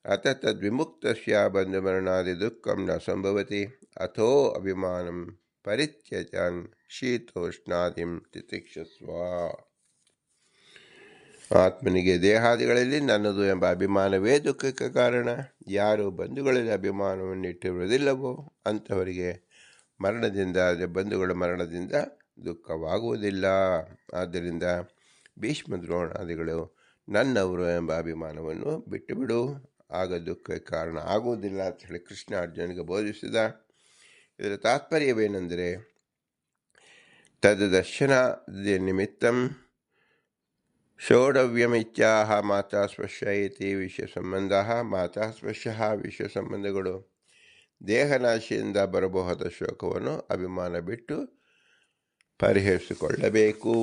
ಅತ ತದ್ವಿಮುಕ್ತಸ್ಯ ಬಂಧುಮರಣಾದಿ ದುಃಖಂ ನ ಸಂಭವತಿ. ಅಥೋ ಅಭಿಮಾನಂ ಪರಿತ್ಯಜನ್ ಶೀತೋಷ್ಣಾದಿಂ ತಿತಿಕ್ಷಸ್ವ. ಆತ್ಮನಿಗೆ ದೇಹಾದಿಗಳಲ್ಲಿ ನನ್ನದು ಎಂಬ ಅಭಿಮಾನವೇ ದುಃಖಕ್ಕೆ ಕಾರಣ. ಯಾರು ಬಂಧುಗಳಲ್ಲಿ ಅಭಿಮಾನವನ್ನು ಇಟ್ಟಿರುವುದಿಲ್ಲವೋ ಅಂಥವರಿಗೆ ಬಂಧುಗಳ ಮರಣದಿಂದ ದುಃಖವಾಗುವುದಿಲ್ಲ. ಆದ್ದರಿಂದ ಭೀಷ್ಮ ದ್ರೋಣಾದಿಗಳು ನನ್ನವರು ಎಂಬ ಅಭಿಮಾನವನ್ನು ಬಿಟ್ಟುಬಿಡು, ಆಗ ದುಃಖಕ್ಕೆ ಕಾರಣ ಆಗುವುದಿಲ್ಲ ಅಂತ ಹೇಳಿ ಕೃಷ್ಣ ಅರ್ಜುನಿಗೆ ಬೋಧಿಸಿದ. ಇದರ ತಾತ್ಪರ್ಯವೇನೆಂದರೆ ತದ್ದರ್ಶನ ನಿಮಿತ್ತಂ ಷೋಡವ್ಯಮಿತ್ಯಾಹ ಮಾತಾ ಸ್ಪರ್ಶ ಇತಿ ವಿಷಯ ಸಂಬಂಧ. ಮಾತಾ ಸ್ಪರ್ಶ ವಿಷಯ ಸಂಬಂಧಗಳು ದೇಹನಾಶಿಯಿಂದ ಬರಬಹುದಾದ ಶೋಕವನ್ನು ಅಭಿಮಾನ ಬಿಟ್ಟು ಪರಿಹರಿಸಿಕೊಳ್ಳಬೇಕು.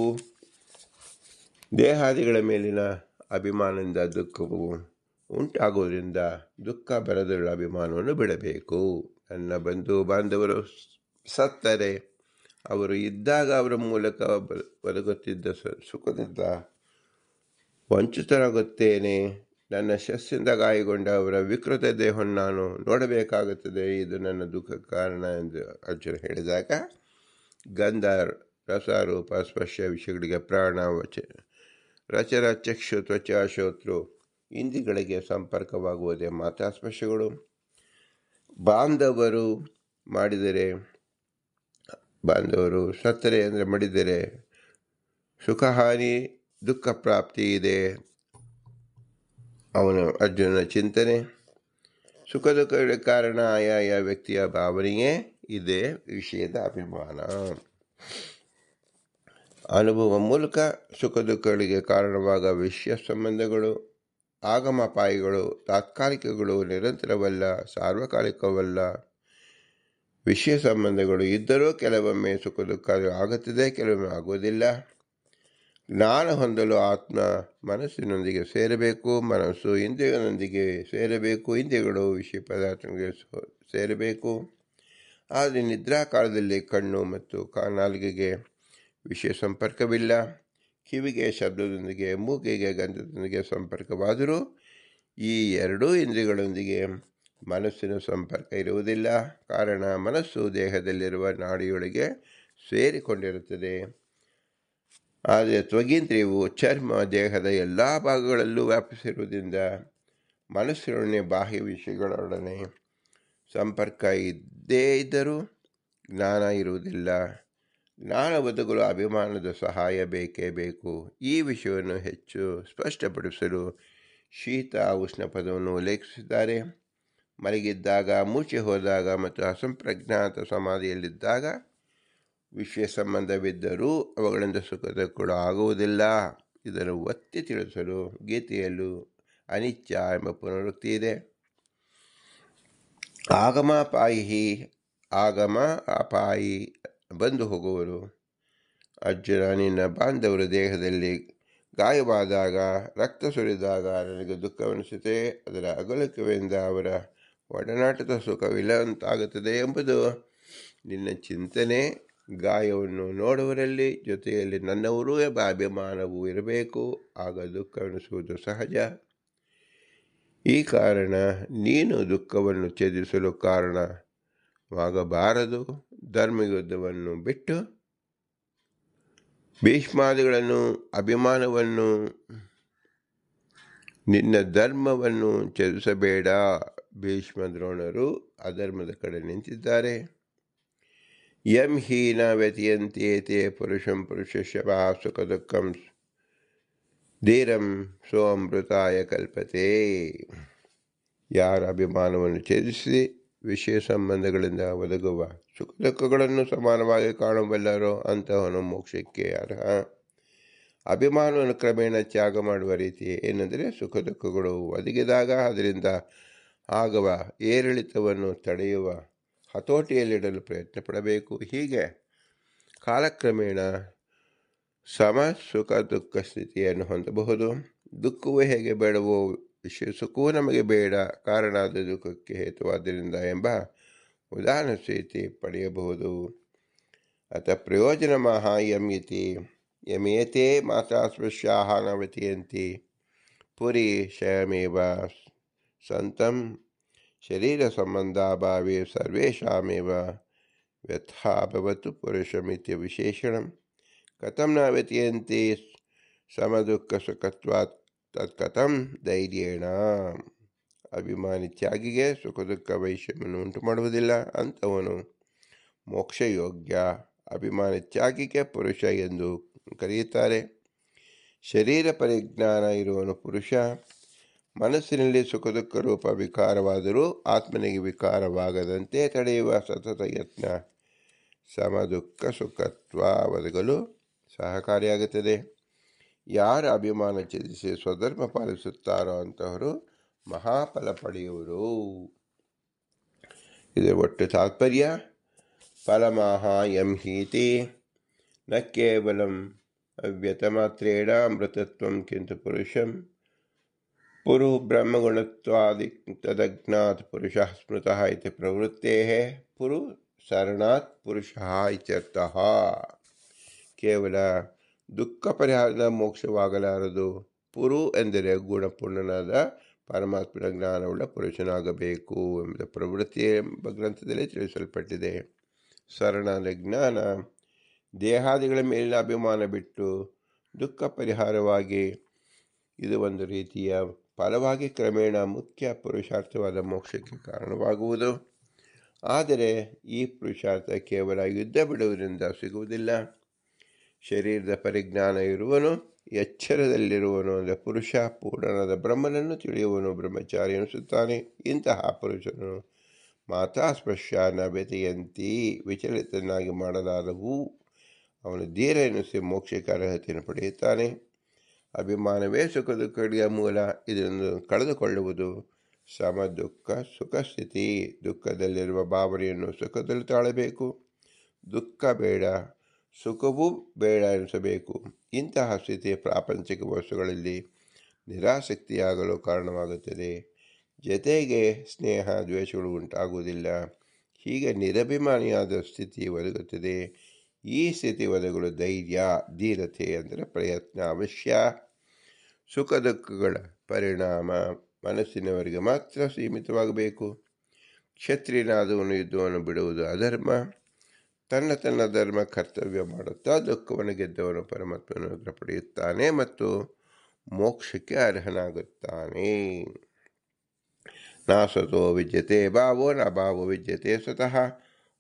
ದೇಹಾದಿಗಳ ಮೇಲಿನ ಅಭಿಮಾನದಿಂದ ದುಃಖವು ಉಂಟಾಗುವುದರಿಂದ ದುಃಖ ಬರದಿರುವ ಅಭಿಮಾನವನ್ನು ಬಿಡಬೇಕು. ನನ್ನ ಬಂಧು ಬಾಂಧವರು ಸತ್ತರೆ ಅವರು ಇದ್ದಾಗ ಅವರ ಮೂಲಕ ಬದುಕುತ್ತಿದ್ದ ಸುಖದಿಂದ ವಂಚಿತರಾಗುತ್ತೇನೆ. ನನ್ನ ಶಸ್ಸಿಂದ ಗಾಯಗೊಂಡ ಅವರ ವಿಕೃತ ದೇಹವನ್ನು ನಾನು ನೋಡಬೇಕಾಗುತ್ತದೆ. ಇದು ನನ್ನ ದುಃಖಕ್ಕೆ ಕಾರಣ ಎಂದು ಅರ್ಜುನ ಹೇಳಿದಾಗ ಗಂಧ ರಸ ರೂಪ ಸ್ಪರ್ಶ ವಿಷಯಗಳಿಗೆ ಪ್ರಾಣ ರಚರ ಚಕ್ಷು ತ್ವಚ ಶ್ರೋತೃ ಇಂದ್ರಿಯಗಳಿಗೆ ಸಂಪರ್ಕವಾಗುವುದೇ ಮಾತಾಸ್ಪರ್ಶಗಳು. ಬಾಂಧವರು ಸತ್ತರೆ ಅಂದರೆ ಮಡಿದರೆ ಸುಖಹಾನಿ ದುಃಖ ಪ್ರಾಪ್ತಿ ಇದೆ ಅರ್ಜುನನ ಚಿಂತನೆ. ಸುಖ ದುಃಖಗಳ ಕಾರಣ ಆಯಾಯ ವ್ಯಕ್ತಿಯ ಭಾವನೆಯೇ ಇದೆ ವಿಷಯದ ಅಭಿಮಾನ. ಅನುಭವ ಮೂಲಕ ಸುಖ ದುಃಖಗಳಿಗೆ ಕಾರಣವಾಗ ವಿಷಯ ಸಂಬಂಧಗಳು ಆಗಮಪಾಯಿಗಳು ತಾತ್ಕಾಲಿಕಗಳು, ನಿರಂತರವಲ್ಲ, ಸಾರ್ವಕಾಲಿಕವಲ್ಲ. ವಿಷಯ ಸಂಬಂಧಗಳು ಇದ್ದರೂ ಕೆಲವೊಮ್ಮೆ ಸುಖ ದುಃಖ ಆಗುತ್ತದೆ, ಕೆಲವೊಮ್ಮೆ ಆಗುವುದಿಲ್ಲ. ಜ್ಞಾನ ಹೊಂದಲು ಆತ್ಮ ಮನಸ್ಸಿನೊಂದಿಗೆ ಸೇರಬೇಕು, ಮನಸ್ಸು ಇಂದ್ರಿಯಗಳೊಂದಿಗೆ ಸೇರಬೇಕು, ಇಂದ್ರಿಯಗಳು ವಿಷಯ ಪದಾರ್ಥಗಳಿಗೆ ಸೇರಬೇಕು. ಆದರೆ ನಿದ್ರಾ ಕಾಲದಲ್ಲಿ ಕಣ್ಣು ಮತ್ತು ನಾಲಿಗೆಗೆ ವಿಷಯ ಸಂಪರ್ಕವಿಲ್ಲ. ಕಿವಿಗೆ ಶಬ್ದದೊಂದಿಗೆ, ಮೂಗಿಗೆ ಗಂಧದೊಂದಿಗೆ ಸಂಪರ್ಕವಾದರೂ ಈ ಎರಡೂ ಇಂದ್ರಿಯಗಳೊಂದಿಗೆ ಮನಸ್ಸಿನ ಸಂಪರ್ಕ ಇರುವುದಿಲ್ಲ. ಕಾರಣ ಮನಸ್ಸು ದೇಹದಲ್ಲಿರುವ ನಾಡಿಯೊಳಗೆ ಸೇರಿಕೊಂಡಿರುತ್ತದೆ. ಆದರೆ ತ್ವಗೀಂದ್ರಿಯವು ಚರ್ಮ ದೇಹದ ಎಲ್ಲ ಭಾಗಗಳಲ್ಲೂ ವ್ಯಾಪಿಸಿರುವುದರಿಂದ ಮನಸ್ಸಿನೊಡನೆ ಬಾಹ್ಯ ವಿಷಯಗಳೊಡನೆ ಸಂಪರ್ಕ ಇದ್ದೇ ಇದ್ದರೂ ಜ್ಞಾನ ಇರುವುದಿಲ್ಲ. ಜ್ಞಾನ ಬದುಕಲು ಅಭಿಮಾನದ ಸಹಾಯ ಬೇಕೇ ಬೇಕು. ಈ ವಿಷಯವನ್ನು ಹೆಚ್ಚು ಸ್ಪಷ್ಟಪಡಿಸಲು ಶೀತ ಉಷ್ಣ ಪದವನ್ನು ಉಲ್ಲೇಖಿಸಿದ್ದಾರೆ. ಮಲಗಿದ್ದಾಗ, ಮೂರ್ಛೆ ಹೋದಾಗ ಮತ್ತು ಅಸಂಪ್ರಜ್ಞಾತ ಸಮಾಧಿಯಲ್ಲಿದ್ದಾಗ ವಿಷಯ ಸಂಬಂಧವಿದ್ದರೂ ಅವುಗಳಿಂದ ಸುಖದ ಕೂಡ ಆಗುವುದಿಲ್ಲ. ಇದನ್ನು ಒತ್ತಿ ತಿಳಿಸಲು ಗೀತೆಯಲ್ಲೂ ಅನಿತ್ಯ ಎಂಬ ಪುನರುಕ್ತಿ ಇದೆ. ಆಗಮ ಅಪಾಯಿ ಬಂದು ಹೋಗುವರು. ಅರ್ಜುನ, ನಿನ್ನ ಬಾಂಧವರು ದೇಹದಲ್ಲಿ ಗಾಯವಾದಾಗ, ರಕ್ತ ಸುರಿದಾಗ ನನಗೆ ದುಃಖವೆನಿಸುತ್ತೆ. ಅದರ ಅಗಲುಕವೆಯಿಂದ ಅವರ ಒಡನಾಟದ ಸುಖವಿಲ್ಲದಂತಾಗುತ್ತದೆ ಎಂಬುದು ನಿನ್ನ ಚಿಂತನೆ. ಗಾಯವನ್ನು ನೋಡುವರಲ್ಲಿ ಜೊತೆಯಲ್ಲಿ ನನ್ನವರೂ ಎಂಬ ಅಭಿಮಾನವೂ ಇರಬೇಕು. ಆಗ ದುಃಖವೆನಿಸುವುದು ಸಹಜ. ಈ ಕಾರಣ ನೀನು ದುಃಖವನ್ನು ಛೇದಿಸಲು ಕಾರಣವಾಗಬಾರದು. ಧರ್ಮಯುದ್ಧವನ್ನು ಬಿಟ್ಟು ಭೀಷ್ಮಾದಿಗಳನ್ನು ಅಭಿಮಾನವನ್ನು, ನಿನ್ನ ಧರ್ಮವನ್ನು ಛೇದಿಸಬೇಡ. ಭೀಷ್ಮ ದ್ರೋಣರು ಅಧರ್ಮದ ಕಡೆ ನಿಂತಿದ್ದಾರೆ. ಯಂ ಹೀನ ವ್ಯತಿಯಂತೇತೆ ಪುರುಷಂ ಪುರುಷಸ್ಯ ಸುಖ ದುಃಖಂ ಧೀರಂ ಸೋಮೃತಾಯ ಕಲ್ಪತೆ. ಯಾರ ಅಭಿಮಾನವನ್ನು ಛೇದಿಸಿ ವಿಷಯ ಸಂಬಂಧಗಳಿಂದ ಒದಗುವ ಸುಖ ದುಃಖಗಳನ್ನು ಸಮಾನವಾಗಿ ಕಾಣಬಲ್ಲರೋ ಅಂತಹವನು ಮೋಕ್ಷಕ್ಕೆ ಅರ್ಹ. ಅಭಿಮಾನವನ್ನು ಕ್ರಮೇಣ ತ್ಯಾಗ ಮಾಡುವ ರೀತಿ ಏನೆಂದರೆ, ಸುಖ ದುಃಖಗಳು ಒದಗಿದಾಗ ಅದರಿಂದ ಆಗುವ ಏರಿಳಿತವನ್ನು ತಡೆಯುವ ಹತೋಟಿಯಲ್ಲಿಡಲು ಪ್ರಯತ್ನ ಪಡಬೇಕು. ಹೀಗೆ ಕಾಲಕ್ರಮೇಣ ಸಮ ಸುಖ ದುಃಖ ಸ್ಥಿತಿಯನ್ನು ಹೊಂದಬಹುದು. ದುಃಖವೂ ಹೇಗೆ ಬೇಡವೋ ವಿಷಯ ಸುಖವೂ ನಮಗೆ ಬೇಡ, ಕಾರಣ ಅದು ದುಃಖಕ್ಕೆ ಹೇತುವಾದ್ದರಿಂದ ಎಂಬ ಉದಾಹರಣ ಸ್ಥಿತಿ ಪಡೆಯಬಹುದು. ಅತ ಪ್ರಯೋಜನಮಃ ಯಮೇತೆ ಮಾತಾ ಸ್ಪೃಶ್ಯಾಹ ನ ವ್ಯತಿಯಂತಿ ಪುರಿ ಶಯಮೇವ ಸಂತಂ ಶರೀರ ಸಂಬಂಧಾಭಾವೇ ಸರ್ವೇಷಾಮೇವ ವ್ಯಥಾ ಭವತು ಪುರುಷಮಿತ್ಯ ವಿಶೇಷಣಂ. ಕಥಂ ನ ವ್ಯತಿಯಂತಿ ಸಮದುಃಖ ಸುಖತ್ವಾತ್ ತತ್ಕಥಂ ಧೈರ್ಯೇಣ. ಅಭಿಮಾನಿ ತ್ಯಾಗಿಗೆ ಸುಖ ದುಃಖ ವೈಷಮ್ಯವನ್ನು ಉಂಟು ಮಾಡುವುದಿಲ್ಲ, ಅಂಥವನು ಮೋಕ್ಷಯೋಗ್ಯ. ಅಭಿಮಾನಿ ತ್ಯಾಗಿಗೆ ಪುರುಷ ಎಂದು ಕರೆಯುತ್ತಾರೆ. ಶರೀರ ಪರಿಜ್ಞಾನ ಇರುವನು ಪುರುಷ. ಮನಸ್ಸಿನಲ್ಲಿ ಸುಖ ದುಃಖ ರೂಪ ವಿಕಾರವಾದರೂ ಆತ್ಮನಿಗೆ ವಿಕಾರವಾಗದಂತೆ ತಡೆಯುವ ಸತತ ಯತ್ನ ಸಮ ದುಃಖ ಸುಖತ್ವ ಒದಗಲು ಸಹಕಾರಿಯಾಗುತ್ತದೆ. ಯಾರ ಅಭಿಮಾನ ಛೇದಿಸಿ ಸ್ವಧರ್ಮ ಪಾಲಿಸುತ್ತಾರೋ ಅಂತವರು ಮಹಾಫಲ ಪಡೆಯುವರು. ಇದರ ಒಟ್ಟು ತಾತ್ಪರ್ಯ, ಫಲಮಾಹ ಯಂ ಹೀತಿ ನ ಕೇವಲಂ ಅವ್ಯತಮಾತ್ರೇಣ ಅಮೃತತ್ವಂ ಕಿಂತು ಪುರುಷಂ ಪುರು ಬ್ರಹ್ಮಗುಣತ್ವಾದಿ ತದಜ್ಞಾತ್ ಪುರುಷಃ ಸ್ಮೃತಃ ಇತಿ ಪ್ರವೃತ್ತೇಃ ಪುರು ಶರಣಾತ್ ಪುರುಷಃ ಇತ್ಯರ್ಥಃ. ಕೇವಲ ದುಃಖ ಪರಿಹಾರದ ಮೋಕ್ಷವಾಗಲಾರದು. ಪುರು ಎಂದರೆ ಗುಣಪೂರ್ಣನಾದ ಪರಮಾತ್ಮನ ಜ್ಞಾನವುಳ್ಳ ಪುರುಷನಾಗಬೇಕು ಎಂಬ ಪ್ರವೃತ್ತಿ ಎಂಬ ಗ್ರಂಥದಲ್ಲಿ ತಿಳಿಸಲ್ಪಟ್ಟಿದೆ. ಶರಣಾದ ಜ್ಞಾನ ದೇಹಾದಿಗಳ ಮೇಲಿನ ಅಭಿಮಾನ ಬಿಟ್ಟು ದುಃಖ ಪರಿಹಾರವಾಗಿ ಇದು ಒಂದು ರೀತಿಯ ಫಲವಾಗಿ ಕ್ರಮೇಣ ಮುಖ್ಯ ಪುರುಷಾರ್ಥವಾದ ಮೋಕ್ಷಕ್ಕೆ ಕಾರಣವಾಗುವುದು. ಆದರೆ ಈ ಪುರುಷಾರ್ಥ ಕೇವಲ ಯುದ್ಧ ಬಿಡುವುದರಿಂದ ಸಿಗುವುದಿಲ್ಲ. ಶರೀರದ ಪರಿಜ್ಞಾನ ಇರುವನು, ಎಚ್ಚರದಲ್ಲಿರುವನು ಅಂದರೆ ಪುರುಷ, ಪೂರ್ಣನಾದ ಬ್ರಹ್ಮನನ್ನು ತಿಳಿಯುವನು ಬ್ರಹ್ಮಚಾರಿ ಎನಿಸುತ್ತಾನೆ. ಇಂತಹ ಪುರುಷನು ಮಾತಾ ಸ್ಪರ್ಶನ ವ್ಯತಿಯಂತಿ ವಿಚಲಿತನಾಗಿ ಮಾಡಲಾರವು. ಅವನು ಧೀರ ಎನಿಸಿ ಮೋಕ್ಷಕ್ಕೆ ಅರ್ಹತೆಯನ್ನು ಪಡೆಯುತ್ತಾನೆ. ಅಭಿಮಾನವೇ ಸುಖ ದುಃಖಗಳಿಗೆ ಮೂಲ. ಇದನ್ನು ಕಳೆದುಕೊಳ್ಳುವುದು ಸಮ ದುಃಖ ಸುಖ ಸ್ಥಿತಿ. ದುಃಖದಲ್ಲಿರುವ ಭಾವನೆಯನ್ನು ಸುಖದಲ್ಲಿ ತಾಳಬೇಕು. ದುಃಖ ಬೇಡ, ಸುಖವೂ ಬೇಡ ಎನಿಸಬೇಕು. ಇಂತಹ ಸ್ಥಿತಿ ಪ್ರಾಪಂಚಿಕ ವಸ್ತುಗಳಲ್ಲಿ ನಿರಾಸಕ್ತಿಯಾಗಲು ಕಾರಣವಾಗುತ್ತದೆ. ಜೊತೆಗೆ ಸ್ನೇಹ ದ್ವೇಷಗಳು ಉಂಟಾಗುವುದಿಲ್ಲ. ಹೀಗೆ ನಿರಭಿಮಾನಿಯಾದ ಸ್ಥಿತಿ ಒದಗುತ್ತದೆ. ಈ ಸ್ಥಿತಿ ಒದಗಲು ಧೈರ್ಯ, ಧೀರತೆ ಅಂದರೆ ಪ್ರಯತ್ನ ಅವಶ್ಯ. ಸುಖ ದುಃಖಗಳ ಪರಿಣಾಮ ಮನಸ್ಸಿನವರಿಗೆ ಮಾತ್ರ ಸೀಮಿತವಾಗಬೇಕು. ಕ್ಷತ್ರಿಯನಾದವನು ಯುದ್ಧವನ್ನು ಬಿಡುವುದು ಅಧರ್ಮ. ತನ್ನ ಧರ್ಮ ಕರ್ತವ್ಯ ಮಾಡುತ್ತಾ ದುಃಖವನ್ನು ಗೆದ್ದವನು ಪರಮಾತ್ಮನ ಪಡೆಯುತ್ತಾನೆ ಮತ್ತು ಮೋಕ್ಷಕ್ಕೆ ಅರ್ಹನಾಗುತ್ತಾನೆ. ನಾಸತೋ ವಿದ್ಯತೆ ಭಾವೋ ನ ಭಾವೋ ವಿದ್ಯತೆ ಸ್ವತಃ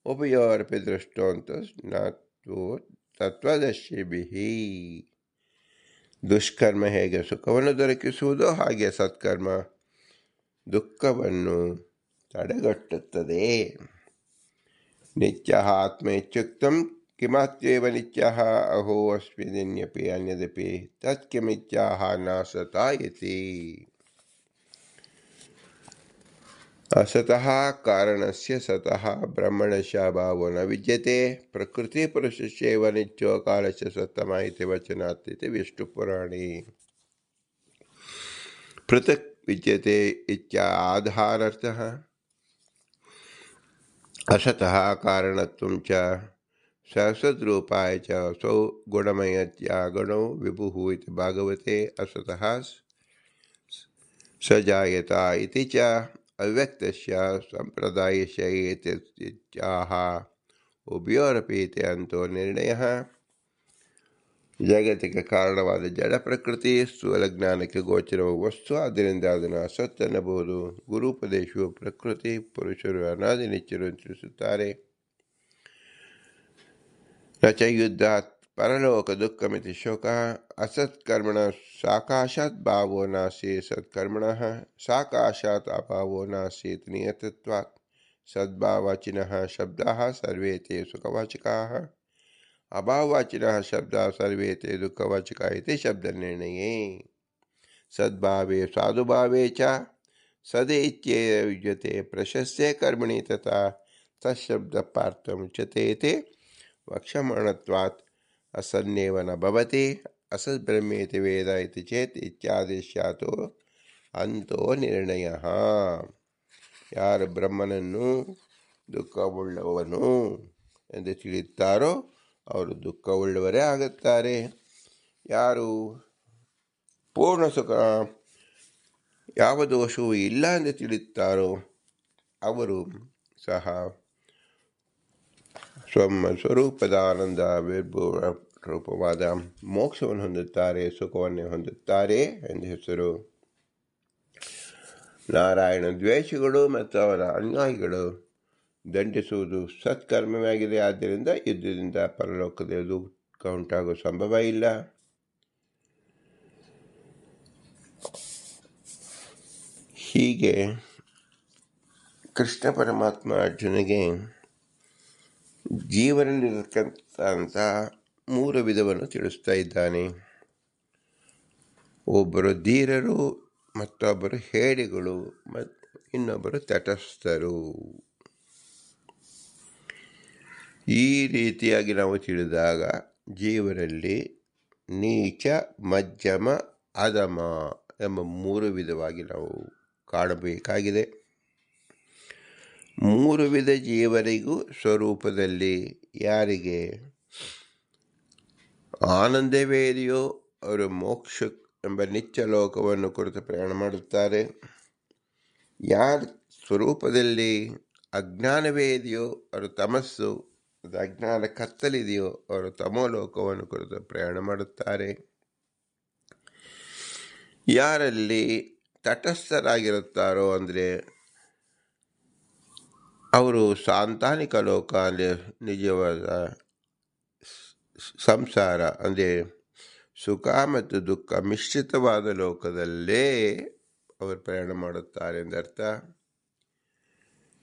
ಉಭಯೋರಪಿ ದೃಷ್ಟೋಂತ ತತ್ವದರ್ಶಿಭಿಃ. ದುಷ್ಕರ್ಮ ಹೇಗೆ ಸುಖವನ್ನು ದೊರಕಿಸುವುದೋ ಹಾಗೆ ಸತ್ಕರ್ಮ ದುಃಖವನ್ನು ತಡೆಗಟ್ಟುತ್ತದೆ. ನಿತ್ಯ ಆತ್ಮ ಇತ್ಯುಕ್ತಂ ಕಿಮಾತ್ವೇವ ನಿತ್ಯಃ ಅಹೋ ಅಸ್ಮಿನ್ಯಪಿ ಅನ್ಯದಪಿ ತತ್ಕಿಮಿತ್ಯಾಹ ನ ಸತಾಯತಿ. असतः कारणस्य सतः ब्रह्मणस्य अभावो न विद्यते. प्रकृतिपुरुषस्यैव नित्यो कालस्य सत्तमः इति वचनात् इति विष्णुपुराणे. पृथक् विद्यते इत्याधारर्थः. असतः कारणत्वं च ससद्रूपाय च सौ गुणमयत्यागणो विभुः इति भागवते. असतः सजायता इति च ಅವ್ಯಕ್ತಸ್ಯ ಸಂಪ್ರದಾಯಸ್ಯ ಏತ್ಯಾಹ ಉಭಯೋರಪಿ ಇತಿ ಅಂತೋ ನಿರ್ಣಯಃ. ಜಗತ್ತಿಗೆ ಕಾರಣವಾದ ಜಡ ಪ್ರಕೃತಿ ಸ್ಥೂಲ ಜ್ಞಾನಕ್ಕೆ ಗೋಚರವಾದ ವಸ್ತು, ಆದ್ದರಿಂದ ಅದನ್ನು ಅಸತ್ ಅನ್ನಬಹುದು. ಗುರುಪದೇಶವು ಪ್ರಕೃತಿ ಪುರುಷರು ಅನಾದಿ ನಿತ್ಯರು ತಿಳಿಸುತ್ತಾರೆ. ನ ಚ ಯುದ್ಧಾತ್ ಪರಲೋಕ ದುಃಖಮಿತಿ ಶೋಕ. ಅಸತ್ಕರ್ಮಣ ಸಾಕಾಶಾತ್ ಭಾವೋ ನಾಸಿ ಸತ್ಕರ್ಮಣಃ ಸಾಕಾಶಾತ್ ಅಭಾವೋ ನಾಸೀತ್ ನಿಯತತ್ವಾತ್. ಸದ್ಭಾವವಾಚಿನಃ ಶಬ್ದಾಃ ಸರ್ವೇ ತೇ ಸುಖವಾಚಕಾಃ ಅಭಾವವಾಚಿನಃ ಶಬ್ದಾಃ ಸರ್ವೇ ತೇ ದುಃಖವಾಚಕಾಃ ಇತಿ ಶಬ್ದನಿರ್ಣಯೇ. ಸದ್ಭಾವೇ ಸಾಧುಭಾವೇ ಚ ಸದೇತ್ಯೇವ ಯುಜ್ಯತೆ ಪ್ರಶಸ್ತೆ ಕರ್ಮಣಿ ತಥಾ ತತ್ಶಬ್ದಪಾರ್ಥಮುಚ್ಯತೆ ಇತಿ ವಕ್ಷ್ಯಮಾಣತ್ವಾತ್. असन्नेव न भवति असत् ब्रह्मेति वेद इति चेत् इत्यादेश्यातो अंतो ನಿರ್ಣಯಃ. ಯಾರು ಬ್ರಹ್ಮನನ್ನು ದುಃಖವುಳ್ಳವನು ಎಂದು ತಿಳಿಯುತ್ತಾರೋ ಅವರು ದುಃಖವುಳ್ಳವರೇ ಆಗುತ್ತಾರೆ. ಯಾರು ಪೂರ್ಣ ಸುಖ ಯಾವ ದೋಷವೂ ಇಲ್ಲ ಎಂದು ತಿಳಿಯುತ್ತಾರೋ ಅವರು ಸಹ ಸ್ವರೂಪದ ಆನಂದ ರೂಪವಾದ ಮೋಕ್ಷವನ್ನು ಹೊಂದುತ್ತಾರೆ, ಸುಖವನ್ನು ಹೊಂದುತ್ತಾರೆ ಎಂದು ಹೆಸರು. ನಾರಾಯಣ ದ್ವೇಷಿಗಳು ಮತ್ತು ಅವರ ಅನುಯಾಯಿಗಳು ದಂಡಿಸುವುದು ಸತ್ಕರ್ಮವಾಗಿದೆ. ಆದ್ದರಿಂದ ಯುದ್ಧದಿಂದ ಪರಲೋಕದಲ್ಲಿ ದುಃಖ ಉಂಟಾಗುವ ಸಂಭವ ಇಲ್ಲ. ಹೀಗೆ ಕೃಷ್ಣ ಪರಮಾತ್ಮ ಅರ್ಜುನಿಗೆ ಜೀವನದಲ್ಲಿರತಕ್ಕಂಥ 3 ವಿಧವನ್ನು ತಿಳಿಸ್ತಾ ಇದ್ದಾನೆ. ಒಬ್ಬರು ಧೀರರು, ಮತ್ತೊಬ್ಬರು ಹೇಡಿಗಳು, ಇನ್ನೊಬ್ಬರು ತಟಸ್ಥರು. ಈ ರೀತಿಯಾಗಿ ನಾವು ತಿಳಿದಾಗ ಜೀವನದಲ್ಲಿ ನೀಚ, ಮಧ್ಯಮ, ಅಧಮ ಎಂಬ 3 ವಿಧವಾಗಿ ನಾವು ಕಾಣಬೇಕಾಗಿದೆ. 3 ವಿಧ ಜೀವರಿಗೂ ಸ್ವರೂಪದಲ್ಲಿ ಯಾರಿಗೆ ಆನಂದವೇ ಇದೆಯೋ ಅವರು ಮೋಕ್ಷ ಎಂಬ ನಿತ್ಯ ಲೋಕವನ್ನು ಕುರಿತು ಪ್ರಯಾಣ ಮಾಡುತ್ತಾರೆ. ಯಾರ ಸ್ವರೂಪದಲ್ಲಿ ಅಜ್ಞಾನವೇ ಇದೆಯೋ ಅವರು ತಮಸ್ಸು, ಅಜ್ಞಾನ ಕತ್ತಲಿದೆಯೋ ಅವರು ತಮೋಲೋಕವನ್ನು ಕುರಿತು ಪ್ರಯಾಣ ಮಾಡುತ್ತಾರೆ. ಯಾರಲ್ಲಿ ತಟಸ್ಥರಾಗಿರುತ್ತಾರೋ ಅಂದರೆ ಅವರು ಸಾಂತಾನಿಕ ಲೋಕ ಅಂದರೆ ನಿಜವಾದ ಸಂಸಾರ ಅಂದರೆ ಸುಖ ಮತ್ತು ದುಃಖ ಮಿಶ್ರಿತವಾದ ಲೋಕದಲ್ಲೇ ಅವರು ಪ್ರಯಾಣ ಮಾಡುತ್ತಾರೆ ಎಂದರ್ಥ.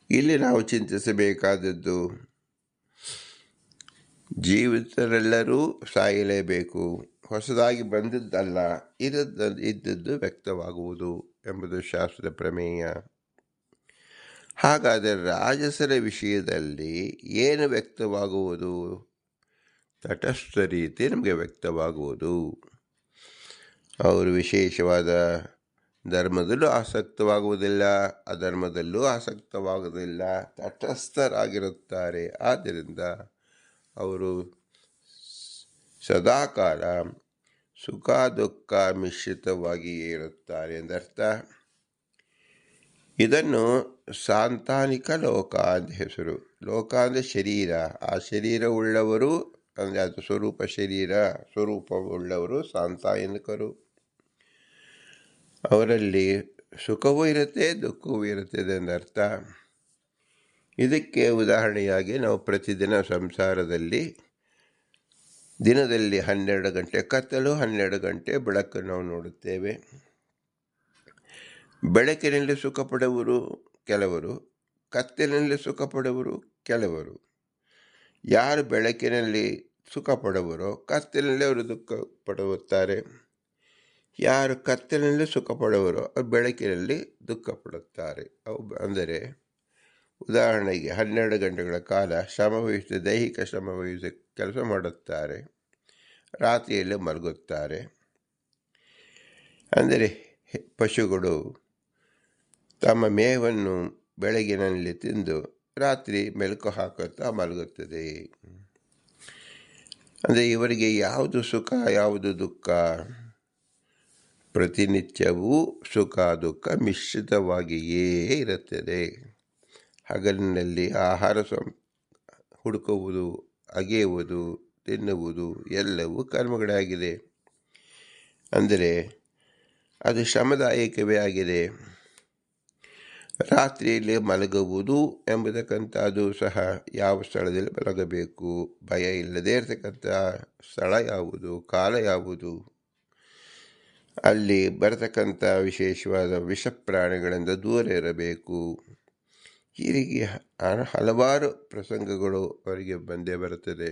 ಇಲ್ಲಿ ನಾವು ಚಿಂತಿಸಬೇಕಾದದ್ದು ಜೀವಿತರೆಲ್ಲರೂ ಸಾಯಲೇಬೇಕು, ಹೊಸದಾಗಿ ಬಂದದ್ದಲ್ಲ, ಇದ್ದದ್ದು ವ್ಯಕ್ತವಾಗುವುದು ಎಂಬುದು ಶಾಸ್ತ್ರದ ಪ್ರಮೇಯ. ಹಾಗಾದರೆ ರಾಜಸರ ವಿಷಯದಲ್ಲಿ ಏನು ವ್ಯಕ್ತವಾಗುವುದು? ತಟಸ್ಥ ರೀತಿ ನಮಗೆ ವ್ಯಕ್ತವಾಗುವುದು. ಅವರು ವಿಶೇಷವಾದ ಧರ್ಮದಲ್ಲೂ ಆಸಕ್ತವಾಗುವುದಿಲ್ಲ, ಅಧರ್ಮದಲ್ಲೂ ಆಸಕ್ತವಾಗುವುದಿಲ್ಲ, ತಟಸ್ಥರಾಗಿರುತ್ತಾರೆ. ಆದ್ದರಿಂದ ಅವರು ಸದಾಕಾಲ ಸುಖ ದುಃಖ ಮಿಶ್ರಿತವಾಗಿಯೇ ಇರುತ್ತಾರೆ ಎಂದರ್ಥ. ಇದನ್ನು ಸಾಂತಾನಿಕ ಲೋಕ ಅಂತ ಹೆಸರು. ಲೋಕ ಅಂದರೆ ಶರೀರ. ಆ ಶರೀರವುಳ್ಳವರು ಅಂದರೆ ಅದು ಸ್ವರೂಪ ಶರೀರ, ಸ್ವರೂಪವುಳ್ಳವರು ಸಾಂತಾನಿಕರು. ಅವರಲ್ಲಿ ಸುಖವೂ ಇರುತ್ತೆ, ದುಃಖವೂ ಇರುತ್ತದೆ ಎಂದರ್ಥ. ಇದಕ್ಕೆ ಉದಾಹರಣೆಯಾಗಿ ನಾವು ಪ್ರತಿದಿನ ಸಂಸಾರದಲ್ಲಿ ದಿನದಲ್ಲಿ 12 ಗಂಟೆ ಕತ್ತಲು, 12 ಗಂಟೆ ಬೆಳಕು ನಾವು ನೋಡುತ್ತೇವೆ. ಬೆಳಕಿನಲ್ಲಿ ಸುಖ ಪಡುವವರು ಕೆಲವರು, ಕತ್ತಲಿನಲ್ಲಿ ಸುಖ ಪಡುವವರು ಕೆಲವರು. ಯಾರು ಬೆಳಕಿನಲ್ಲಿ ಸುಖ ಪಡುವರೋ ಕತ್ತಲಿನಲ್ಲಿ ಅವರು ದುಃಖ ಪಡುತ್ತಾರೆ. ಯಾರು ಕತ್ತಲಿನಲ್ಲಿ ಸುಖ ಪಡುವರೋ ಅವರು ಬೆಳಕಿನಲ್ಲಿ ದುಃಖ ಪಡುತ್ತಾರೆ. ಅವು ಅಂದರೆ ಉದಾಹರಣೆಗೆ 12 ಗಂಟೆಗಳ ಕಾಲ ಶ್ರಮವಹಿಸಿ ದೈಹಿಕ ಶ್ರಮವಹಿಸಿ ಕೆಲಸ ಮಾಡುತ್ತಾರೆ, ರಾತ್ರಿಯಲ್ಲಿ ಮಲಗುತ್ತಾರೆ. ಅಂದರೆ ಪಶುಗಳು ತಮ್ಮ ಮೇವನ್ನು ಬೆಳಗಿನಲ್ಲಿ ತಿಂದು ರಾತ್ರಿ ಮೆಲುಕು ಹಾಕುತ್ತಾ ಮಲಗುತ್ತದೆ. ಅಂದರೆ ಇವರಿಗೆ ಯಾವುದು ಸುಖ ಯಾವುದು ದುಃಖ? ಪ್ರತಿನಿತ್ಯವೂ ಸುಖ ದುಃಖ ಮಿಶ್ರಿತವಾಗಿಯೇ ಇರುತ್ತದೆ. ಹಗಲಿನಲ್ಲಿ ಆಹಾರ ಹುಡುಕುವುದು, ಅಗೆಯುವುದು, ತಿನ್ನುವುದು ಎಲ್ಲವೂ ಕರ್ಮಗಳಾಗಿದೆ. ಅಂದರೆ ಅದು ಶ್ರಮದಾಯಕವೇ ಆಗಿದೆ. ರಾತ್ರಿಯಲ್ಲಿ ಮಲಗುವುದು ಎಂಬುದಕ್ಕಂಥದ್ದು ಸಹ ಯಾವ ಸ್ಥಳದಲ್ಲಿ ಮಲಗಬೇಕು, ಭಯ ಇಲ್ಲದೇ ಇರತಕ್ಕಂಥ ಸ್ಥಳ ಯಾವುದು, ಕಾಲ ಯಾವುದು, ಅಲ್ಲಿ ಬರತಕ್ಕಂಥ ವಿಶೇಷವಾದ ವಿಷ ಪ್ರಾಣಿಗಳಿಂದ ದೂರ ಇರಬೇಕು. ಹೀಗೆ ಹಲವಾರು ಪ್ರಸಂಗಗಳು ಅವರಿಗೆ ಬಂದೇ ಬರುತ್ತದೆ.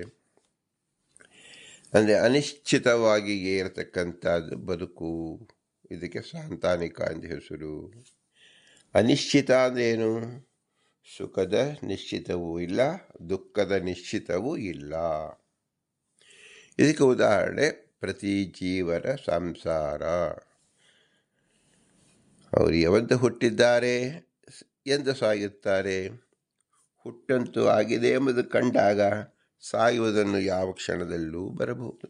ಅಂದರೆ ಅನಿಶ್ಚಿತವಾಗಿಯೇ ಇರತಕ್ಕಂಥದ್ದು ಬದುಕು. ಇದಕ್ಕೆ ಸಾಂತಾನಿಕ ಅಂತ ಹೆಸರು. ಅನಿಶ್ಚಿತ ಅಂದ್ರೇನು? ಸುಖದ ನಿಶ್ಚಿತವೂ ಇಲ್ಲ, ದುಃಖದ ನಿಶ್ಚಿತವೂ ಇಲ್ಲ. ಇದಕ್ಕೆ ಉದಾಹರಣೆ ಪ್ರತಿ ಜೀವನ ಸಂಸಾರ. ಅವರು ಯಾವತ್ತು ಹುಟ್ಟಿದ್ದಾರೆ, ಎಂದು ಸಾಯುತ್ತಾರೆ. ಹುಟ್ಟಂತೂ ಆಗಿದೆ ಎಂಬುದು ಕಂಡಾಗ ಸಾಯುವುದನ್ನು ಯಾವ ಕ್ಷಣದಲ್ಲೂ ಬರಬಹುದು.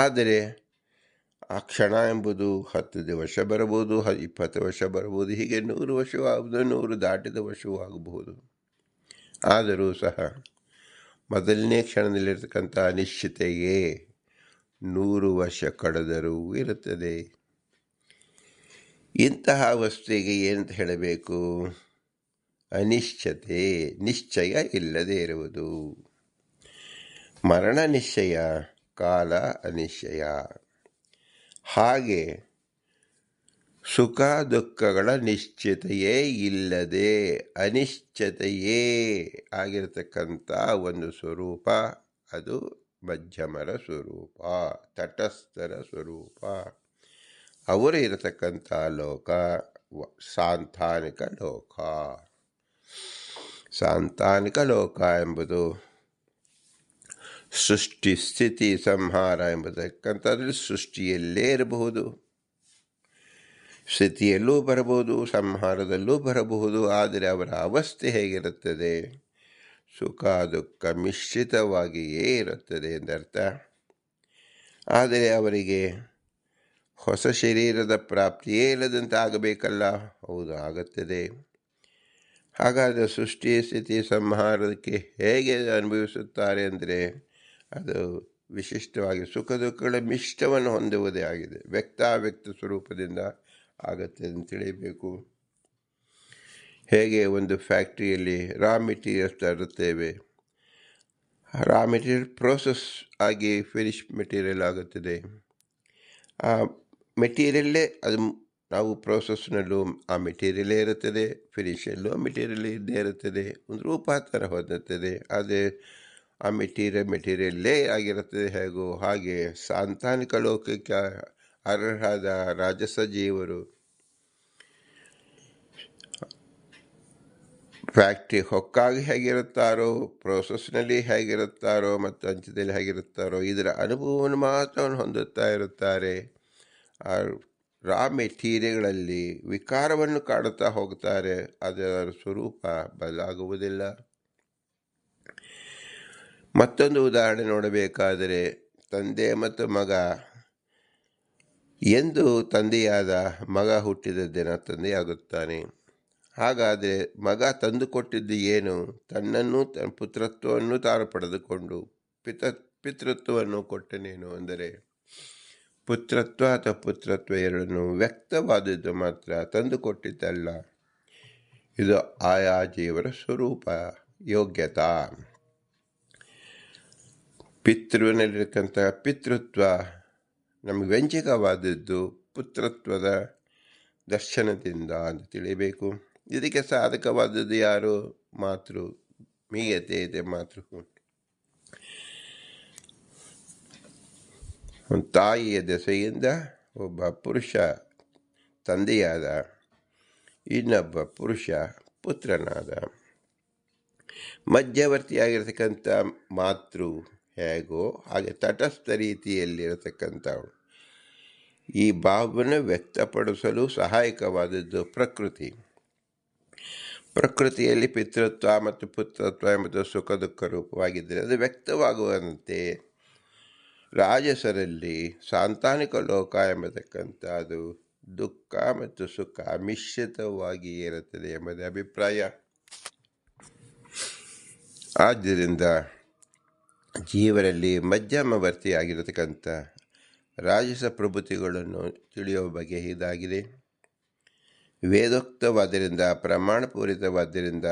ಆದರೆ ಆ ಕ್ಷಣ ಎಂಬುದು 10 ವರ್ಷ ಬರಬಹುದು, 20 ವರ್ಷ ಬರಬಹುದು, ಹೀಗೆ 100 ವರ್ಷವೂ ಆಗುವುದು, 100 ದಾಟಿದ ವರ್ಷವೂ ಆಗಬಹುದು. ಆದರೂ ಸಹ ಮೊದಲನೇ ಕ್ಷಣದಲ್ಲಿರ್ತಕ್ಕಂಥ ಅನಿಶ್ಚಿತೆಯೇ 100 ವರ್ಷ ಕಳೆದರೂ ಇರುತ್ತದೆ. ಇಂತಹ ವಸ್ತುವಿಗೆ ಏನಂತ ಹೇಳಬೇಕು? ಅನಿಶ್ಚತೆ, ನಿಶ್ಚಯ ಇಲ್ಲದೆ ಇರುವುದು. ಮರಣ ನಿಶ್ಚಯ, ಕಾಲ ಅನಿಶ್ಚಯ. ಹಾಗೆ ಸುಖ ದುಃಖಗಳ ನಿಶ್ಚಿತೆಯೇ ಇಲ್ಲದೆ ಅನಿಶ್ಚಿತೆಯೇ ಆಗಿರತಕ್ಕಂಥ ಒಂದು ಸ್ವರೂಪ, ಅದು ಮಧ್ಯಮರ ಸ್ವರೂಪ, ತಟಸ್ಥರ ಸ್ವರೂಪ. ಅವರು ಇರತಕ್ಕಂಥ ಲೋಕ ಸಾಂತಾನಿಕ ಲೋಕ. ಸಾಂತಾನಿಕ ಲೋಕ ಎಂಬುದು ಸೃಷ್ಟಿ ಸ್ಥಿತಿ ಸಂಹಾರ ಎಂಬುದಕ್ಕಂಥದ್ದು ಸೃಷ್ಟಿಯಲ್ಲೇ ಇರಬಹುದು, ಸ್ಥಿತಿಯಲ್ಲೂ ಬರಬಹುದು, ಸಂಹಾರದಲ್ಲೂ ಬರಬಹುದು. ಆದರೆ ಅವರ ಅವಸ್ಥೆ ಹೇಗಿರುತ್ತದೆ? ಸುಖ ದುಃಖ ಮಿಶ್ರಿತವಾಗಿಯೇ ಇರುತ್ತದೆ ಎಂದರ್ಥ. ಆದರೆ ಅವರಿಗೆ ಹೊಸ ಶರೀರದ ಪ್ರಾಪ್ತಿಯೇ ಇಲ್ಲದಂತೆ ಆಗಬೇಕಲ್ಲ? ಹೌದು, ಆಗುತ್ತದೆ. ಹಾಗಾದರೆ ಸೃಷ್ಟಿ ಸ್ಥಿತಿ ಸಂಹಾರಕ್ಕೆ ಹೇಗೆ ಅನುಭವಿಸುತ್ತಾರೆ ಅಂದರೆ ಅದು ವಿಶಿಷ್ಟವಾಗಿ ಸುಖ ದುಃಖಗಳ ಮಿಶ್ರವನ್ನು ಹೊಂದುವುದೇ ಆಗಿದೆ. ವ್ಯಕ್ತಾವ್ಯಕ್ತ ಸ್ವರೂಪದಿಂದ ಆಗುತ್ತೆ ಅಂತ ತಿಳಿಯಬೇಕು. ಹೇಗೆ ಒಂದು ಫ್ಯಾಕ್ಟ್ರಿಯಲ್ಲಿ ರಾ ಮೆಟೀರಿಯಲ್ಸ್ ತರುತ್ತೇವೆ, ರಾ ಮೆಟೀರಿಯಲ್ ಪ್ರೋಸೆಸ್ ಆಗಿ ಫಿನಿಶ್ ಮೆಟೀರಿಯಲ್ ಆಗುತ್ತದೆ. ಆ ಮೆಟೀರಿಯಲ್ಲೇ ಅದು ನಾವು ಪ್ರೋಸೆಸ್ನಲ್ಲೂ ಆ ಮೆಟೀರಿಯಲೇ ಇರುತ್ತದೆ, ಫಿನಿಷಲ್ಲೂ ಆ ಮೆಟೀರಿಯಲ್ ಇದ್ದೇ ಇರುತ್ತದೆ, ಒಂದು ರೂಪಾಂತರ ಹೊಂದುತ್ತದೆ. ಆದರೆ ಆ ಮೆಟೀರಿಯಲ್ಲೇ ಆಗಿರುತ್ತದೆ. ಹೇಗೋ ಹಾಗೆ ಸಾಂತಾನಿಕ ಲೋಕಕ್ಕೆ ಅರ್ಹರಾದ ರಾಜಸ ಜೀವರು ಫ್ಯಾಕ್ಟ್ರಿ ಹೊಕ್ಕಾಗಿ ಹೇಗಿರುತ್ತಾರೋ, ಪ್ರೋಸೆಸ್ನಲ್ಲಿ ಹೇಗಿರುತ್ತಾರೋ ಮತ್ತು ಅಂಚದಲ್ಲಿ ಹೇಗಿರುತ್ತಾರೋ ಇದರ ಅನುಭವವನ್ನು ಮಾತ್ರ ಹೊಂದುತ್ತಾ ಇರುತ್ತಾರೆ. ಆ ರಾ ಮೆಟೀರಿಯಲ್ಗಳಲ್ಲಿ ವಿಕಾರವನ್ನು ಕಾಡುತ್ತಾ ಹೋಗ್ತಾರೆ, ಅದರ ಸ್ವರೂಪ ಬದಲಾಗುವುದಿಲ್ಲ. ಮತ್ತೊಂದು ಉದಾಹರಣೆ ನೋಡಬೇಕಾದರೆ, ತಂದೆ ಮತ್ತು ಮಗ. ಎಂದು ತಂದೆಯಾದ ಮಗ ಹುಟ್ಟಿದ ದಿನ ತಂದೆಯಾಗುತ್ತಾನೆ. ಹಾಗಾದರೆ ಮಗ ತಂದುಕೊಟ್ಟಿದ್ದು ಏನು? ತನ್ನನ್ನು ತನ್ನ ಪುತ್ರತ್ವವನ್ನು ತಾನು ಪಡೆದುಕೊಂಡು ಪಿತೃತ್ವವನ್ನು ಕೊಟ್ಟನೇನು. ಅಂದರೆ ಪುತ್ರತ್ವ ಅಥವಾ ಪುತ್ರತ್ವ ಎರಡನ್ನು ವ್ಯಕ್ತವಾದದ್ದು ಮಾತ್ರ, ತಂದುಕೊಟ್ಟಿದ್ದಲ್ಲ. ಇದು ಆಯಾ ಜೀವರ ಸ್ವರೂಪ, ಯೋಗ್ಯತಾ. ಪಿತೃವಿನಲ್ಲಿರ್ತಕ್ಕಂಥ ಪಿತೃತ್ವ ನಮಗೆ ವ್ಯಂಜಕವಾದದ್ದು ಪುತ್ರತ್ವದ ದರ್ಶನದಿಂದ ಅಂತ ತಿಳಿಯಬೇಕು. ಇದಕ್ಕೆ ಸಾಧಕವಾದದ್ದು ಯಾರು? ಮಾತೃ ಮೀಯತೆ ಇದೆ ಮಾತೃ. ಒಂದು ತಾಯಿಯ ದೆಸೆಯಿಂದ ಒಬ್ಬ ಪುರುಷ ತಂದೆಯಾದ, ಇನ್ನೊಬ್ಬ ಪುರುಷ ಪುತ್ರನಾದ. ಮಧ್ಯವರ್ತಿಯಾಗಿರ್ತಕ್ಕಂಥ ಮಾತೃ ಹೇಗೋ ಹಾಗೆ ತಟಸ್ಥ ರೀತಿಯಲ್ಲಿರತಕ್ಕಂಥವಳು. ಈ ಭಾವವನ್ನು ವ್ಯಕ್ತಪಡಿಸಲು ಸಹಾಯಕವಾದದ್ದು ಪ್ರಕೃತಿ. ಪ್ರಕೃತಿಯಲ್ಲಿ ಪಿತೃತ್ವ ಮತ್ತು ಪುತ್ರತ್ವ ಎಂಬುದು ಸುಖ ದುಃಖ ರೂಪವಾಗಿದ್ದರೆ ಅದು ವ್ಯಕ್ತವಾಗುವಂತೆ ರಾಜಸರಲ್ಲಿ ಸಾಂತಾನಿಕ ಲೋಕ ಎಂಬತಕ್ಕಂಥದ್ದು ದುಃಖ ಮತ್ತು ಸುಖ ಮಿಶ್ರಿತವಾಗಿ ಇರುತ್ತದೆ ಎಂಬುದೇ ಅಭಿಪ್ರಾಯ. ಆದ್ದರಿಂದ ಜೀವರಲ್ಲಿ ಮಧ್ಯಮವರ್ತಿಯಾಗಿರತಕ್ಕಂಥ ರಾಜಸ ಪ್ರಭೃತಿಗಳನ್ನು ತಿಳಿಯುವ ಬಗೆ ಇದಾಗಿದೆ. ವೇದೋಕ್ತವಾದ್ದರಿಂದ, ಪ್ರಮಾಣಪೂರಿತವಾದ್ದರಿಂದ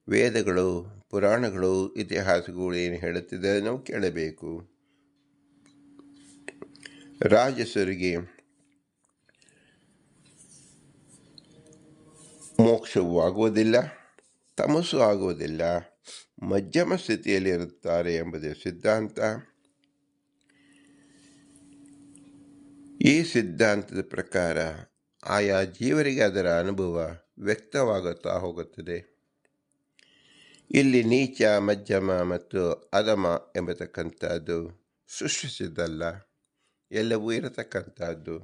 ವೇದಗಳು, ಪುರಾಣಗಳು, ಇತಿಹಾಸಗಳು ಏನು ಹೇಳುತ್ತಿದೆ ನಾವು ಕೇಳಬೇಕು. ರಾಜಸರಿಗೆ ಮೋಕ್ಷವೂ ಆಗುವುದಿಲ್ಲ, ತಮಸ್ಸು ಆಗುವುದಿಲ್ಲ, ಮಧ್ಯಮ ಸ್ಥಿತಿಯಲ್ಲಿರುತ್ತಾರೆ ಎಂಬುದೇ ಸಿದ್ಧಾಂತ. ಈ ಸಿದ್ಧಾಂತದ ಪ್ರಕಾರ ಆಯಾ ಜೀವರಿಗೆ ಅದರ ಅನುಭವ ವ್ಯಕ್ತವಾಗುತ್ತಾ ಹೋಗುತ್ತದೆ. ಇಲ್ಲಿ ನೀಚ, ಮಧ್ಯಮ ಮತ್ತು ಅಧಮ ಎಂಬತಕ್ಕಂಥದ್ದು ಸೃಷ್ಟಿಸಿದ್ದಲ್ಲ, ಎಲ್ಲವೂ ಇರತಕ್ಕಂಥದ್ದು.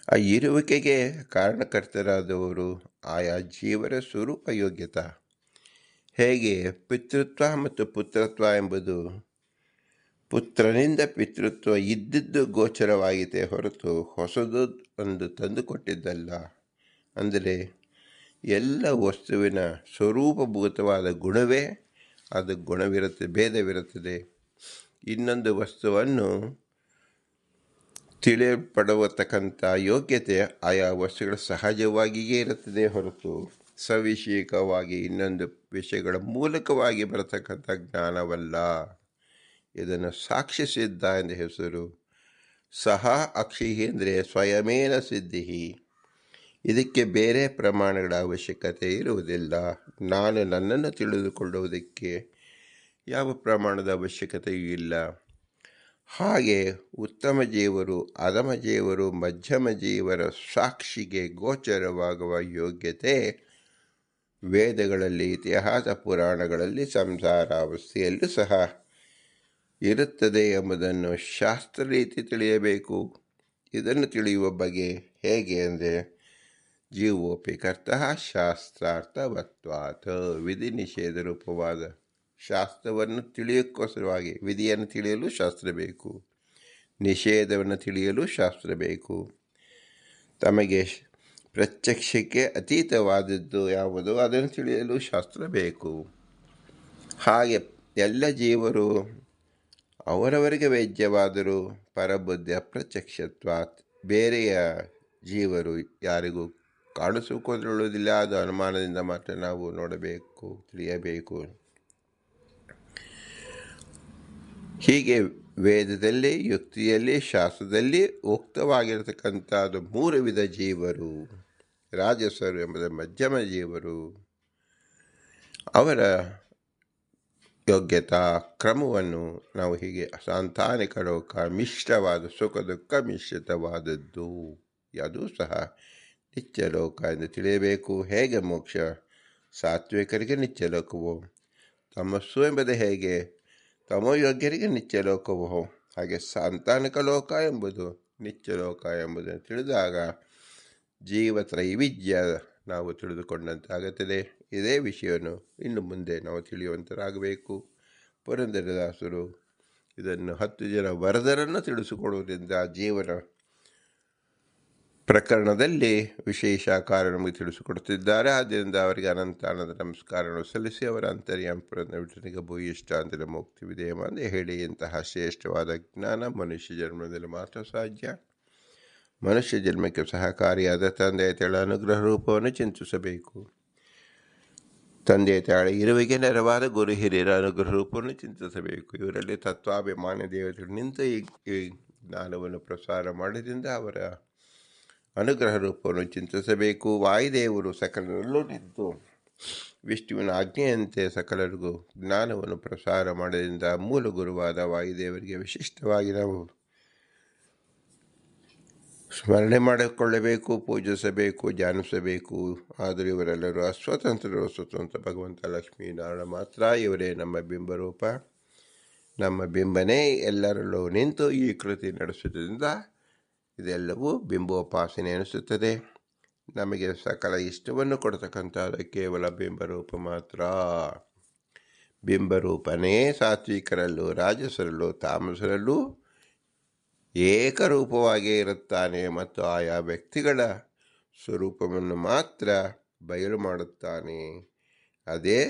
ಆ ಇರುವಿಕೆಗೆ ಕಾರಣಕರ್ತರಾದವರು ಆಯಾ ಜೀವರ ಸ್ವರೂಪ ಯೋಗ್ಯತಾ. ಹೇಗೆ ಪಿತೃತ್ವ ಮತ್ತು ಪುತ್ರತ್ವ ಎಂಬುದು ಪುತ್ರನಿಂದ ಪಿತೃತ್ವ ಇದ್ದಿದ್ದು ಗೋಚರವಾಗಿದೆ ಹೊರತು ಹೊಸದು ಒಂದು ತಂದುಕೊಟ್ಟಿದ್ದಲ್ಲ. ಅಂದರೆ ಎಲ್ಲ ವಸ್ತುವಿನ ಸ್ವರೂಪಭೂತವಾದ ಗುಣವೇ ಅದು ಗುಣವಿರುತ್ತದೆ, ಭೇದವಿರುತ್ತದೆ. ಇನ್ನೊಂದು ವಸ್ತುವನ್ನು ತಿಳಿಯಲ್ಪಡತಕ್ಕಂಥ ಯೋಗ್ಯತೆ ಆಯಾ ವಸ್ತುಗಳ ಸಹಜವಾಗಿಯೇ ಇರುತ್ತದೆ ಹೊರತು ಸವಿಷಯಕವಾಗಿ ಇನ್ನೊಂದು ವಿಷಯಗಳ ಮೂಲಕವಾಗಿ ಬರತಕ್ಕಂಥ ಜ್ಞಾನವಲ್ಲ. ಇದನ್ನು ಸಾಕ್ಷ್ಯ ಸಿದ್ಧ ಎಂದ ಹೆಸರು. ಸಹ ಅಕ್ಷಿ ಅಂದರೆ ಸ್ವಯಮೇನ ಸಿದ್ಧಿ. ಇದಕ್ಕೆ ಬೇರೆ ಪ್ರಮಾಣಗಳ ಅವಶ್ಯಕತೆ ಇರುವುದಿಲ್ಲ. ನಾನು ನನ್ನನ್ನು ತಿಳಿದುಕೊಳ್ಳುವುದಕ್ಕೆ ಯಾವ ಪ್ರಮಾಣದ ಅವಶ್ಯಕತೆಯೂ ಇಲ್ಲ. ಹಾಗೆ ಉತ್ತಮ ಜೀವರು, ಅಧಮ ಜೀವರು, ಮಧ್ಯಮ ಜೀವರ ಸಾಕ್ಷಿಗೆ ಗೋಚರವಾಗುವ ಯೋಗ್ಯತೆ ವೇದಗಳಲ್ಲಿ, ಇತಿಹಾಸ ಪುರಾಣಗಳಲ್ಲಿ, ಸಂಸಾರಾವಸ್ಥೆಯಲ್ಲೂ ಸಹ ಇರುತ್ತದೆ ಎಂಬುದನ್ನು ಶಾಸ್ತ್ರ ರೀತಿ ತಿಳಿಯಬೇಕು. ಇದನ್ನು ತಿಳಿಯುವ ಬಗೆ ಹೇಗೆ ಅಂದರೆ ಜೀವೋಪಿ ಕರ್ತಃ ಶಾಸ್ತ್ರಾರ್ಥವತ್ವಾತ್. ವಿಧಿ ನಿಷೇಧ ರೂಪವಾದ ಶಾಸ್ತ್ರವನ್ನು ತಿಳಿಯೋಕ್ಕೋಸ್ಕರವಾಗಿ ವಿಧಿಯನ್ನು ತಿಳಿಯಲು ಶಾಸ್ತ್ರ ಬೇಕು, ನಿಷೇಧವನ್ನು ತಿಳಿಯಲು ಶಾಸ್ತ್ರ ಬೇಕು. ತಮಗೆ ಪ್ರತ್ಯಕ್ಷಕ್ಕೆ ಅತೀತವಾದದ್ದು ಯಾವುದು ಅದನ್ನು ತಿಳಿಯಲು ಶಾಸ್ತ್ರ ಬೇಕು. ಹಾಗೆ ಎಲ್ಲ ಜೀವರು ಅವರವರಿಗೆ ವೇದ್ಯವಾದರೂ ಪರಬುದ್ಧಿ ಅಪ್ರತ್ಯಕ್ಷತ್ವಾತ್. ಬೇರೆಯ ಜೀವರು ಯಾರಿಗೂ ಕಾಣಿಸಿಕೊಳ್ಳುವುದಿಲ್ಲ. ಅದು ಅನುಮಾನದಿಂದ ಮಾತ್ರ ನಾವು ನೋಡಬೇಕು, ತಿಳಿಯಬೇಕು. ಹೀಗೆ ವೇದದಲ್ಲಿ, ಯುಕ್ತಿಯಲ್ಲಿ, ಶಾಸ್ತ್ರದಲ್ಲಿ ಉಕ್ತವಾಗಿರತಕ್ಕಂಥದ್ದು 3 ವಿಧ ಜೀವರು. ರಾಜಸರು ಎಂಬುದು ಮಧ್ಯಮ ಜೀವರು. ಅವರ ಯೋಗ್ಯತಾ ಕ್ರಮವನ್ನು ನಾವು ಹೀಗೆ ಸಾಂತಾನಿಕ ಲೋಕ ಮಿಶ್ರವಾದ ಸುಖ ದುಃಖ ಮಿಶ್ರಿತವಾದದ್ದು, ಅದು ಸಹ ನಿತ್ಯಲೋಕ ಎಂದು ತಿಳಿಯಬೇಕು. ಹೇಗೆ ಮೋಕ್ಷ ಸಾತ್ವಿಕರಿಗೆ ನಿತ್ಯಲೋಕವು, ತಮಸ್ಸು ಎಂಬುದು ಹೇಗೆ ತಮೋಯೋಗ್ಯರಿಗೆ ನಿತ್ಯಲೋಕವು, ಹಾಗೆ ಸಾಂತಾನಿಕ ಲೋಕ ಎಂಬುದು ನಿತ್ಯಲೋಕ ಎಂಬುದನ್ನು ತಿಳಿದಾಗ ಜೀವ ತ್ರೈವಿಧ್ಯ ನಾವು ತಿಳಿದುಕೊಂಡಂತಾಗುತ್ತದೆ. ಇದೇ ವಿಷಯವನ್ನು ಇನ್ನು ಮುಂದೆ ನಾವು ತಿಳಿಯುವಂತರಾಗಬೇಕು. ಪುರಂದರದಾಸರು ಇದನ್ನು 10 ಜನ ವರದರನ್ನು ತಿಳಿಸಿಕೊಡುವುದರಿಂದ ಜೀವನ ಪ್ರಕರಣದಲ್ಲಿ ವಿಶೇಷ ಕಾರ್ಯ ನಮಗೆ ತಿಳಿಸಿಕೊಡುತ್ತಿದ್ದಾರೆ. ಆದ್ದರಿಂದ ಅವರಿಗೆ ಅನಂತಾನಂದ ನಮಸ್ಕಾರವನ್ನು ಸಲ್ಲಿಸಿ ಅವರ ಅಂತರ್ಯಾಮಪುರದ ವಿಠನಿಗೆ ಭೂಯಿಷ್ಠ ಅಂದರೆ ಮುಕ್ತಿ ವಿಧೇಯ ಎಂದು ಹೇಳಿ, ಇಂತಹ ಶ್ರೇಷ್ಠವಾದ ಜ್ಞಾನ ಮನುಷ್ಯ ಜನ್ಮದಲ್ಲಿ ಮಾತ್ರ ಸಾಧ್ಯ. ಮನುಷ್ಯ ಜನ್ಮಕ್ಕೆ ಸಹಕಾರಿಯಾದ ತಂದೆ ತಾಳ ಅನುಗ್ರಹ ರೂಪವನ್ನು ಚಿಂತಿಸಬೇಕು. ತಂದೆ ತಾಳ ಇರುವಿಗೆ ನೆರವಾದ ಗುರು ಹಿರಿಯರ ಅನುಗ್ರಹ ರೂಪವನ್ನು ಚಿಂತಿಸಬೇಕು. ಇವರಲ್ಲಿ ತತ್ವಾಭಿಮಾನಿ ದೇವತೆಗಳು ನಿಂತು ಈ ಜ್ಞಾನವನ್ನು ಪ್ರಸಾರ ಮಾಡಿದಿಂದ ಅವರ ಅನುಗ್ರಹ ರೂಪವನ್ನು ಚಿಂತಿಸಬೇಕು. ವಾಯುದೇವರು ಸಕಲರಲ್ಲೂ ನಿಂತು ವಿಷ್ಣುವಿನ ಆಜ್ಞೆಯಂತೆ ಸಕಲರಿಗೂ ಜ್ಞಾನವನ್ನು ಪ್ರಸಾರ ಮಾಡೋದ್ರಿಂದ ಮೂಲ ಗುರುವಾದ ವಾಯುದೇವರಿಗೆ ವಿಶಿಷ್ಟವಾಗಿ ನಾವು ಸ್ಮರಣೆ ಮಾಡಿಕೊಳ್ಳಬೇಕು, ಪೂಜಿಸಬೇಕು, ಧ್ಯಾನಿಸಬೇಕು. ಆದರೂ ಇವರೆಲ್ಲರೂ ಅಸ್ವತಂತ್ರರು. ಸ್ವತಂತ್ರ ಭಗವಂತ ಲಕ್ಷ್ಮೀನಾರಾಯಣ ಮಾತ್ರ. ಇವರೇ ನಮ್ಮ ಬಿಂಬರೂಪ. ನಮ್ಮ ಬಿಂಬನೇ ಎಲ್ಲರಲ್ಲೂ ನಿಂತು ಈ ಕೃತಿ ನಡೆಸುವುದರಿಂದ ಇದೆಲ್ಲವೂ ಬಿಂಬೋಪಾಸನೆ ಅನಿಸುತ್ತದೆ. ನಮಗೆ ಸಕಲ ಇಷ್ಟವನ್ನು ಕೊಡ್ತಕ್ಕಂಥದ್ದು ಕೇವಲ ಬಿಂಬರೂಪ ಮಾತ್ರ. ಬಿಂಬರೂಪನೇ ಸಾತ್ವಿಕರಲ್ಲೂ ರಾಜಸರಲ್ಲೂ ತಾಮಸರಲ್ಲೂ ಏಕರೂಪವಾಗಿಯೇ ಇರುತ್ತಾನೆ ಮತ್ತು ಆಯಾ ವ್ಯಕ್ತಿಗಳ ಸ್ವರೂಪವನ್ನು ಮಾತ್ರ ಬಯಲು ಮಾಡುತ್ತಾನೆ. ಅದೇ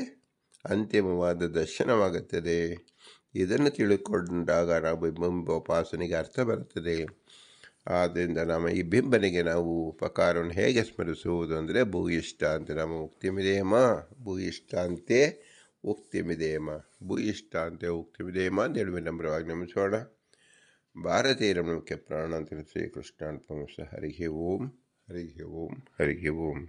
ಅಂತಿಮವಾದ ದರ್ಶನವಾಗುತ್ತದೆ. ಇದನ್ನು ತಿಳಿದುಕೊಂಡಾಗ ನಾವು ಬಿಂಬೋಪಾಸನೆಗೆ ಅರ್ಥ ಬರುತ್ತದೆ. ಆದ್ದರಿಂದ ನಮ್ಮ ಈ ಬಿಂಬನಿಗೆ ನಾವು ಉಪಕಾರವನ್ನು ಹೇಗೆ ಸ್ಮರಿಸುವುದು ಅಂದರೆ ಭೂಯಿಷ್ಠ ಅಂತ ನಮ್ಮ ಉಕ್ತಿಮಿದೇಮ, ಭೂಯಿಷ್ಠ ಅಂತೆ ಉಕ್ತಿಮಿದೇಮ, ಭೂಯಿಷ್ಠ ಅಂತೆ ಉಕ್ತಿಮಿದೇಮ ಅಂತೇಳಿ ವಿನಮ್ರವಾಗಿ ನಮಿಸೋಣ. ಭಾರತೀಯ ಮುಖ್ಯ ಪ್ರಾಣ ಅಂತ ಶ್ರೀಕೃಷ್ಣ ಅರ್ಪಣಮಸ್ತು. ಹರಿ ಓಂ, ಹರಿ ಓಂ, ಹರಿ ಓಂ.